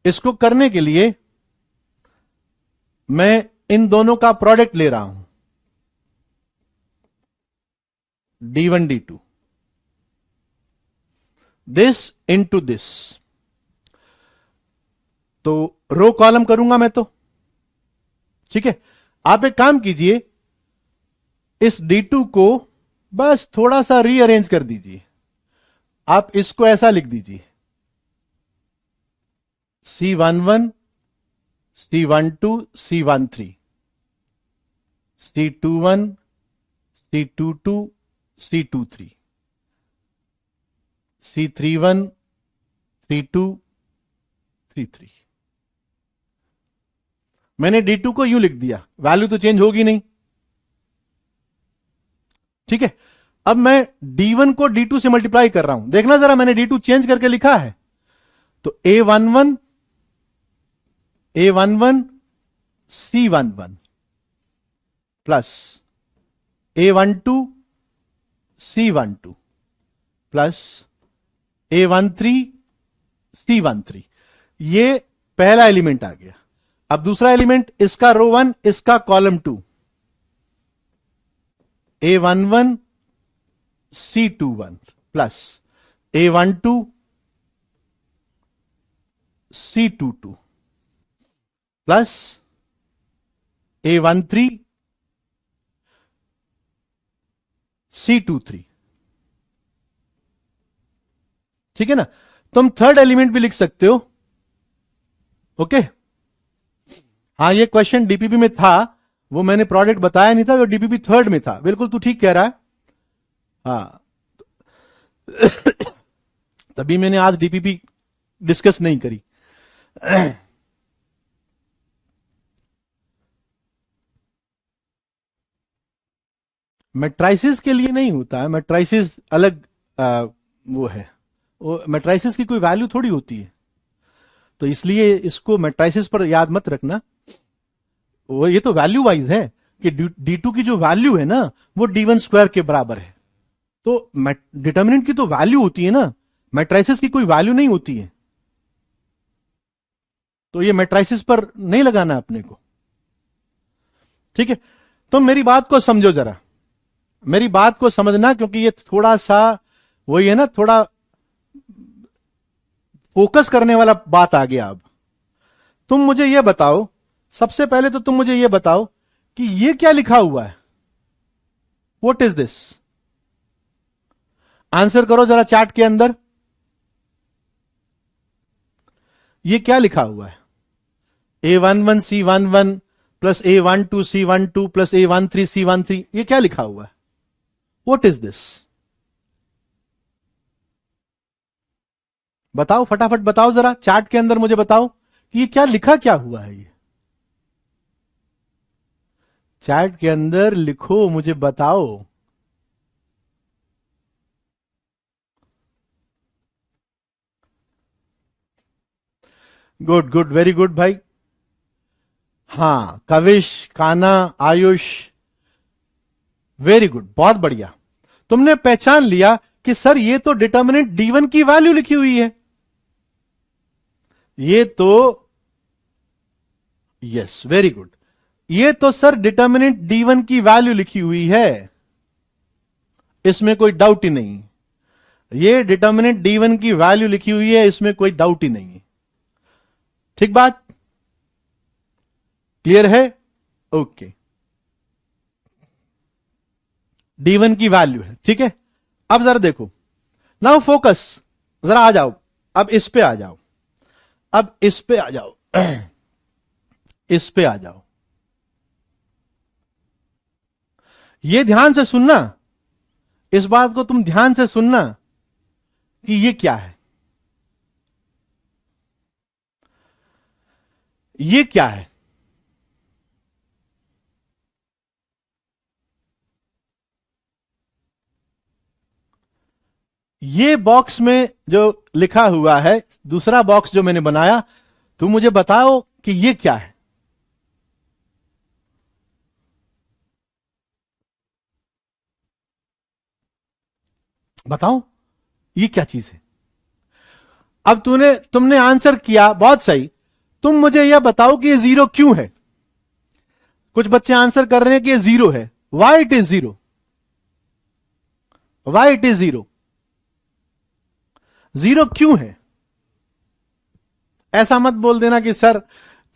इसको करने के लिए मैं इन दोनों का प्रोडक्ट ले रहा हूं, D1 D2, this into this. तो रो कॉलम करूंगा मैं तो। ठीक है, आप एक काम कीजिए, इस D2 को बस थोड़ा सा रीअरेंज कर दीजिए। आप इसको ऐसा लिख दीजिए, C11 C12 C13 C21 C22 C23 C31 32 33। मैंने D2 को यूं लिख दिया, वैल्यू तो चेंज होगी नहीं। ठीक है, अब मैं D1 को D2 से मल्टीप्लाई कर रहा हूं। देखना जरा, मैंने D2 चेंज करके लिखा है। तो A11 C11 plus A12 C12 plus A13 C13। ये पहला एलिमेंट आ गया। अब दूसरा एलिमेंट, इसका रो 1, इसका column 2, A11 C21 plus A12 C22 plus A13 C23। ठीक है ना, तुम थर्ड एलिमेंट भी लिख सकते हो। ओके, हाँ ये क्वेश्चन डीपीपी में था, वो मैंने प्रोडक्ट बताया नहीं था, वो डीपीपी थर्ड में था। बिल्कुल तू ठीक कह रहा है। हाँ तभी मैंने आज डीपीपी डिस्कस नहीं करी। मैट्राइसिस के लिए नहीं होता है, मैट्राइसिस अलग वो है, वो मैट्राइसिस की कोई वैल्यू थोड़ी होती है, तो इसलिए इसको मैट्राइसिस पर याद मत रखना। वो ये तो वैल्यू वाइज है कि D2 की जो वैल्यू है ना वो D1 स्क्वायर के बराबर है। तो डिटर्मिनेंट की तो वैल्यू होती है ना, मैट्राइसिस की कोई वैल्यू नहीं होती है। तो ये मैट्राइसिस पर नहीं लगाना अपने को। ठीक है, तो मेरी बात को समझो जरा, मेरी बात को समझना, क्योंकि ये थोड़ा सा वही है ना, थोड़ा फोकस करने वाला बात आ गया। अब तुम मुझे यह बताओ, सबसे पहले तो तुम मुझे यह बताओ कि ये क्या लिखा हुआ है, व्हाट इज दिस? आंसर करो जरा चार्ट के अंदर, ये क्या लिखा हुआ है? A11 C11 plus A12 C12 plus A13 C13, ये क्या लिखा हुआ है? What is this? बताओ फटाफट बताओ जरा, चार्ट के अंदर मुझे बताओ कि ये क्या लिखा क्या हुआ है। ये चैट के अंदर लिखो, मुझे बताओ। गुड गुड, वेरी गुड भाई। हाँ, कविश, काना, आयुष, वेरी गुड, बहुत बढ़िया। तुमने पहचान लिया कि सर ये तो डिटर्मिनेंट D1 की वैल्यू लिखी हुई है। ये तो, यस, वेरी गुड, ये तो सर डिटर्मिनेंट D1 की वैल्यू लिखी हुई है, इसमें कोई डाउट ही नहीं। ये डिटर्मिनेंट D1 की वैल्यू लिखी हुई है, इसमें कोई डाउट ही नहीं है। ठीक बात, क्लियर है? ओके, D1 की वैल्यू है, ठीक है। अब जरा देखो, नाउ फोकस, जरा आ जाओ, अब इस पे आ जाओ, अब इस पे आ जाओ, इस पे आ जाओ। ये ध्यान से सुनना, इस बात को तुम ध्यान से सुनना कि ये क्या है, ये क्या है। ये बॉक्स में जो लिखा हुआ है, दूसरा बॉक्स जो मैंने बनाया, तुम मुझे बताओ कि ये क्या है। बताओ ये क्या चीज है। अब तुमने आंसर किया, बहुत सही। तुम मुझे यह बताओ कि ये जीरो क्यों है। कुछ बच्चे आंसर कर रहे हैं कि ये जीरो है। Why it is zero, why it is zero, zero क्यों है। ऐसा मत बोल देना कि सर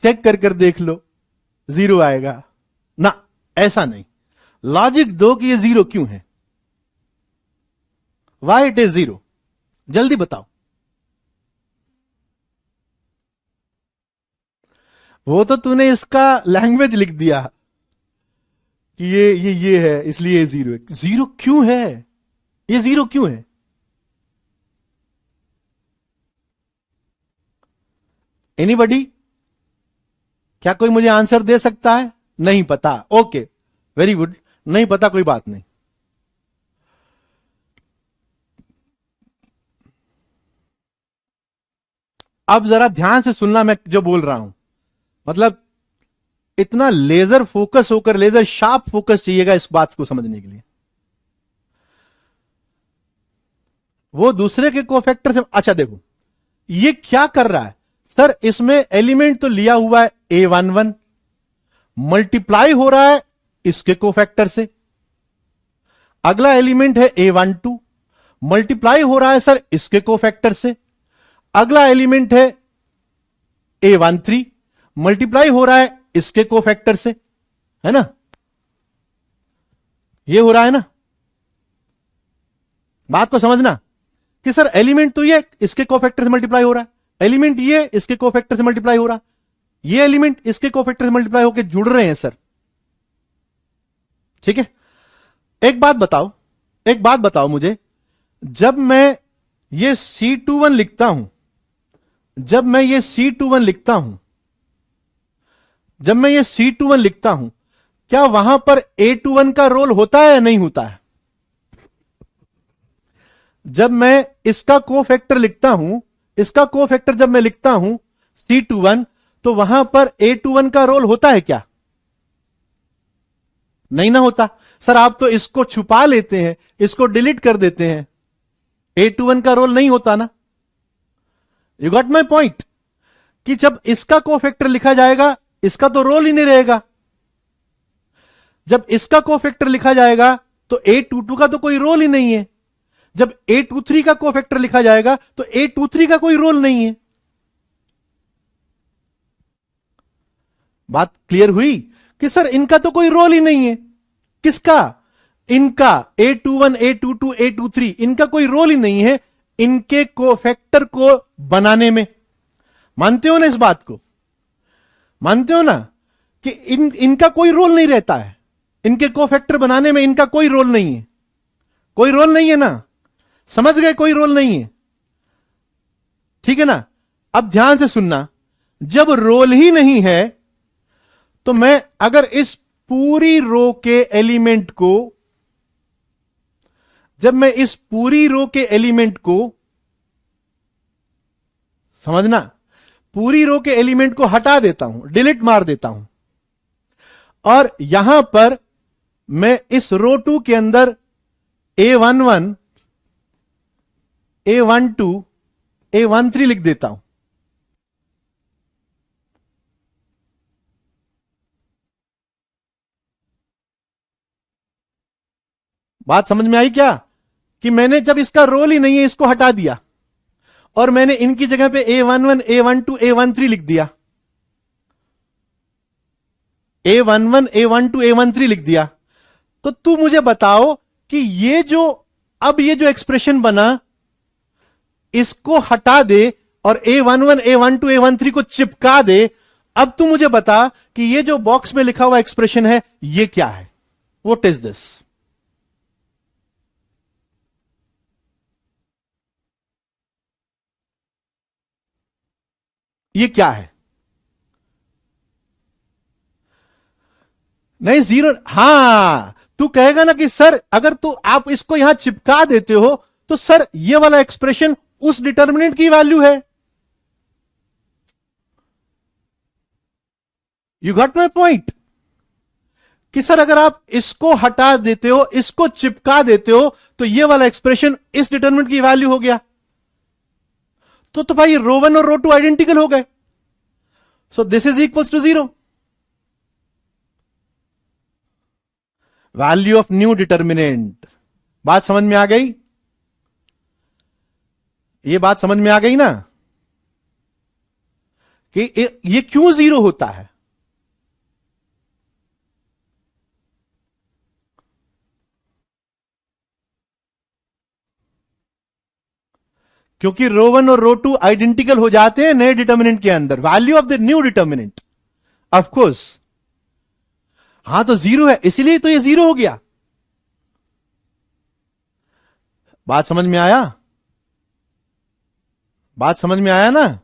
चेक कर कर देख लो जीरो आएगा ना, ऐसा नहीं। लॉजिक दो कि ये जीरो क्यों है, वाई इट इज जीरो, जल्दी बताओ। वो तो तूने इसका लैंग्वेज लिख दिया कि ये है इसलिए जीरो है। जीरो क्यों है, ये जीरो क्यों है। एनीबडी, क्या कोई मुझे आंसर दे सकता है। नहीं पता, ओके, वेरी गुड, नहीं पता, कोई बात नहीं। अब जरा ध्यान से सुनना मैं जो बोल रहा हूं, मतलब इतना लेजर फोकस होकर, लेजर शार्प फोकस चाहिएगा इस बात को समझने के लिए। वो दूसरे के कोफैक्टर से, अच्छा देखो ये क्या कर रहा है सर, इसमें एलिमेंट तो लिया हुआ है A11, मल्टीप्लाई हो रहा है इसके कोफैक्टर से। अगला एलिमेंट है A12, मल्टीप्लाई हो रहा है सर इसके कोफैक्टर से। अगला एलिमेंट है A13, मल्टीप्लाई हो रहा है इसके कोफैक्टर से, है ना। ये हो रहा है ना। बात को समझना कि सर एलिमेंट तो ये इसके कोफैक्टर से मल्टीप्लाई हो रहा है, एलिमेंट ये इसके कोफैक्टर से मल्टीप्लाई हो रहा है, ये एलिमेंट इसके कोफैक्टर से मल्टीप्लाई होकर जुड़ रहे हैं सर। ठीक है, एक बात बताओ, एक बात बताओ मुझे, जब मैं ये C21 लिखता हूं, जब मैं ये C21 लिखता हूं, जब मैं ये C21 लिखता हूं, क्या वहां पर A21 का रोल होता है या नहीं होता है। जब मैं इसका कोफैक्टर लिखता हूं, इसका कोफैक्टर जब मैं लिखता हूं C21, तो वहां पर A21 का रोल होता है क्या। नहीं ना होता। सर आप तो इसको छुपा लेते हैं, इसको डिलीट कर देते हैं, A21 का रोल नहीं होता ना। यू गॉट माई पॉइंट, कि जब इसका कोफैक्टर लिखा जाएगा इसका तो रोल ही नहीं रहेगा। जब इसका कोफैक्टर लिखा जाएगा तो A22 का तो कोई रोल ही नहीं है। जब A23 का कोफैक्टर लिखा जाएगा तो A23 का कोई रोल नहीं है। बात क्लियर हुई कि सर इनका तो कोई रोल ही नहीं है। किसका, इनका, A21, A22, A23, इनका कोई रोल ही नहीं है इनके कोफैक्टर को बनाने में। मानते हो ना इस बात को, मानते हो ना कि इनका कोई रोल नहीं रहता है, इनके कोफैक्टर बनाने में इनका कोई रोल नहीं है। कोई रोल नहीं है ना, समझ गए, कोई रोल नहीं है। ठीक है ना। अब ध्यान से सुनना, जब रोल ही नहीं है तो मैं अगर इस पूरी रो के एलिमेंट को, जब मैं इस पूरी रो के एलिमेंट को, समझना, पूरी रो के एलिमेंट को हटा देता हूं, डिलीट मार देता हूं, और यहां पर मैं इस रो 2 के अंदर A11, A12, A13 लिख देता हूं, बात समझ में आई क्या? कि मैंने जब इसका रोल ही नहीं है इसको हटा दिया और मैंने इनकी जगह पे A11, A12, A13 लिख दिया, A11, A12, A13 लिख दिया। तो तू मुझे बताओ कि ये जो अब ये जो एक्सप्रेशन बना इसको हटा दे और A11, A12, A13 को चिपका दे। अब तू मुझे बता कि ये जो बॉक्स में लिखा हुआ एक्सप्रेशन है ये क्या है? What is this? ये क्या है? नहीं जीरो, हां तू कहेगा ना कि सर अगर तू आप इसको यहां चिपका देते हो तो सर ये वाला एक्सप्रेशन उस डिटर्मिनेंट की वैल्यू है। You got my point? कि सर अगर आप इसको हटा देते हो, इसको चिपका देते हो, तो ये वाला एक्सप्रेशन इस डिटर्मिनेंट की वैल्यू हो गया। तो भाई रो 1 और रो 2 आइडेंटिकल हो गए, so this is equals to 0। Value of new determinant. बात समझ में आ गई? ये बात समझ में आ गई ना कि ये क्यों 0 होता है? क्योंकि रो 1 और रो 2 आइडेंटिकल हो जाते हैं नए डिटर्मिनेंट के अंदर, value of the new determinant. Of course, हां तो 0 है इसीलिए तो ये 0 हो गया। बात समझ में आया? बात समझ में आया ना?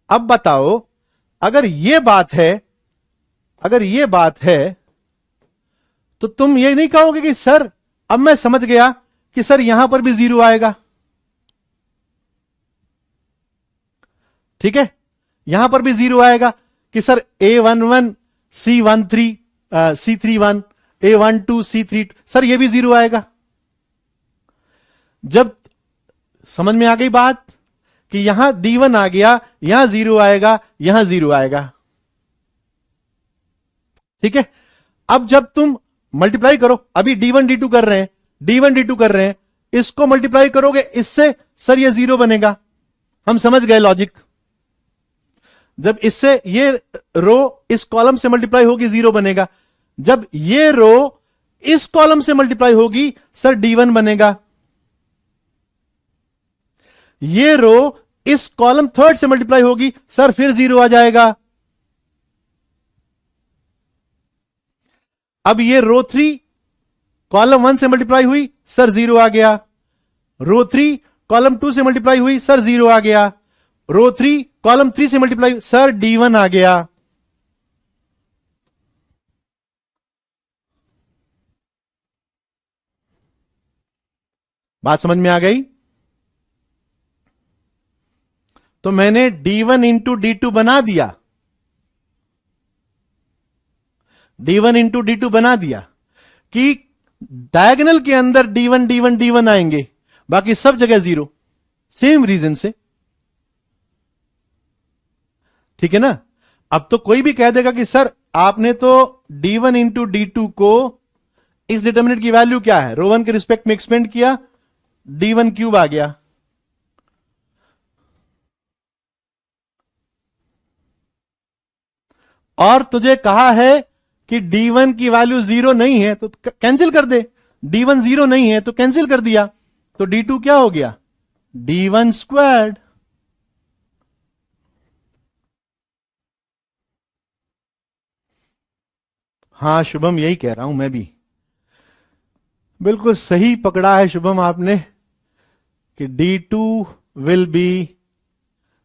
अब बताओ, अगर ये बात है, अगर ये बात है तो तुम ये नहीं कहोगे कि सर अब मैं समझ गया कि सर यहां पर भी 0 आएगा। ठीक है, यहां पर भी 0 आएगा कि sir A11, C13, C31, A12, C32, sir ये भी 0 आएगा। जब समझ में आ गई बात कि यहां D1 आ गया, यहां 0 आएगा, यहां 0 आएगा। ठीक है, अब जब तुम मल्टीप्लाई करो, अभी D1 D2 कर रहे हैं, D1 D2 कर रहे हैं, इसको मल्टीप्लाई करोगे इससे, सर ये 0 बनेगा। हम समझ गए लॉजिक। जब इससे ये रो इस कॉलम से मल्टीप्लाई होगी 0 बनेगा, जब ये रो इस कॉलम से मल्टीप्लाई होगी सर D1 बनेगा, ये रो इस कॉलम थर्ड से मल्टीप्लाई होगी सर फिर 0 आ जाएगा। अब ये रो 3 कॉलम 1 से मल्टीप्लाई हुई सर 0 आ गया, रो 3 कॉलम 2 से मल्टीप्लाई हुई सर 0 आ गया, रो 3 कॉलम 3 से मल्टीप्लाई सर D1 आ गया। बात समझ में आ गई? तो मैंने D1 इंटू D2 बना दिया, D1 इंटू D2 बना दिया कि डायगोनल के अंदर D1 D1 D1 आएंगे, बाकी सब जगह 0, सेम रीजन से। ठीक है ना? अब तो कोई भी कह देगा कि सर आपने तो D1 इंटू D2 को इस डिटर्मिनेंट की वैल्यू क्या है, रो 1 के रिस्पेक्ट में एक्सपेंड किया, D1 क्यूब आ गया। और तुझे कहा है कि D1 की वैल्यू 0 नहीं है तो कैंसिल कर दे, D1 0 नहीं है तो कैंसिल कर दिया, तो D2 क्या हो गया, D1 स्क्वायर्ड। हां शुभम, यही कह रहा हूं मैं भी, बिल्कुल सही पकड़ा है शुभम आपने कि D2 will be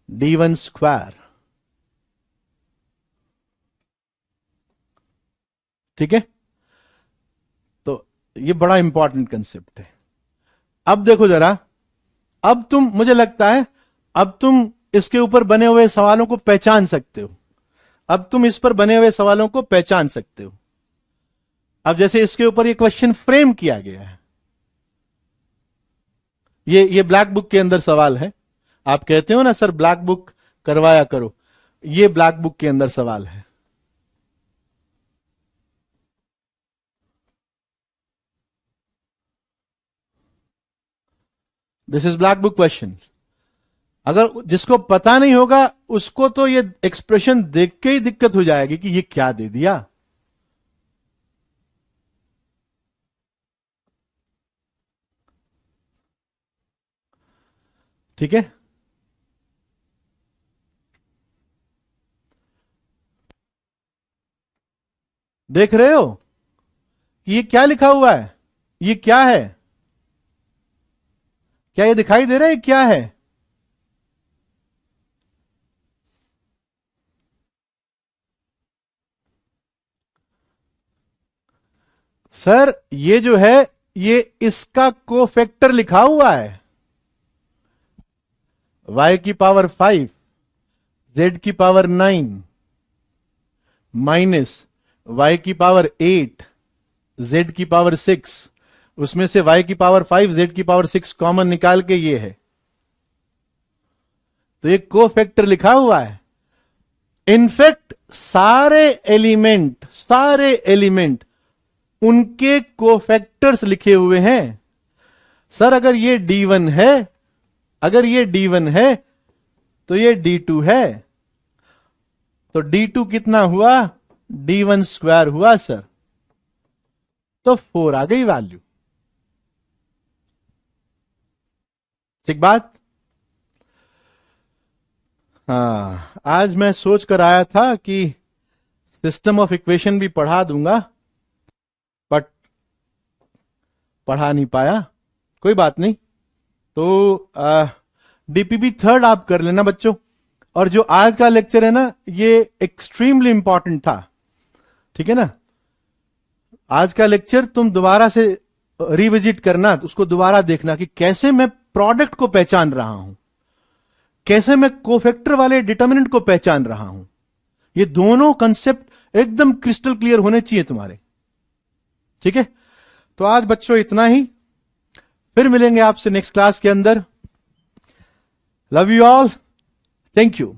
D1 square. ठीक है, तो ये बड़ा इंपॉर्टेंट कंसेप्ट है। अब देखो जरा, अब तुम, मुझे लगता है अब तुम इसके ऊपर बने हुए सवालों को पहचान सकते हो। अब तुम इस पर बने हुए सवालों को पहचान सकते हो। अब जैसे इसके ऊपर ये क्वेश्चन फ्रेम किया गया है, ये ब्लैक बुक के अंदर सवाल है। आप कहते हो ना सर ब्लैक बुक करवाया करो, ये ब्लैक बुक के अंदर सवाल है। This is black book question. अगर जिसको पता नहीं होगा उसको तो ये एक्सप्रेशन देख के ही दिक्कत हो जाएगी कि ये क्या दे दिया। ठीक है, देख रहे हो कि ये क्या लिखा हुआ है, ये क्या है, क्या ये दिखाई दे रहा है क्या है? सर ये जो है ये इसका कोफैक्टर लिखा हुआ है, y की पावर 5 z की पावर 9 माइनस y की पावर 8 z की पावर 6, उसमें से y की पावर 5 z की पावर 6 कॉमन निकाल के ये है, तो ये कोफैक्टर लिखा हुआ है। इनफैक्ट सारे एलिमेंट उनके कोफैक्टर्स लिखे हुए हैं। सर अगर ये D1 है, अगर ये D1 है तो ये D2 है, तो D2 कितना हुआ, D1 स्क्वायर हुआ सर, तो 4 आ गई वैल्यू। ठीक बात। हाँ, आज मैं सोच कर आया था कि सिस्टम ऑफ इक्वेशन भी पढ़ा दूंगा, बट पढ़ा नहीं पाया। कोई बात नहीं, तो डीपीबी 3 आप कर लेना बच्चों। और जो आज का लेक्चर है ना, ये एक्सट्रीमली इंपॉर्टेंट था। ठीक है ना, आज का लेक्चर तुम दोबारा से रिविजिट करना, उसको दोबारा देखना कि कैसे मैं प्रोडक्ट को पहचान रहा हूं, कैसे मैं कोफैक्टर वाले डिटर्मिनेंट को पहचान रहा हूं। ये दोनों कंसेप्ट एकदम क्रिस्टल क्लियर होने चाहिए तुम्हारे। ठीक है, तो आज बच्चों इतना ही, फिर मिलेंगे आपसे नेक्स्ट क्लास के अंदर। Love you all, thank you.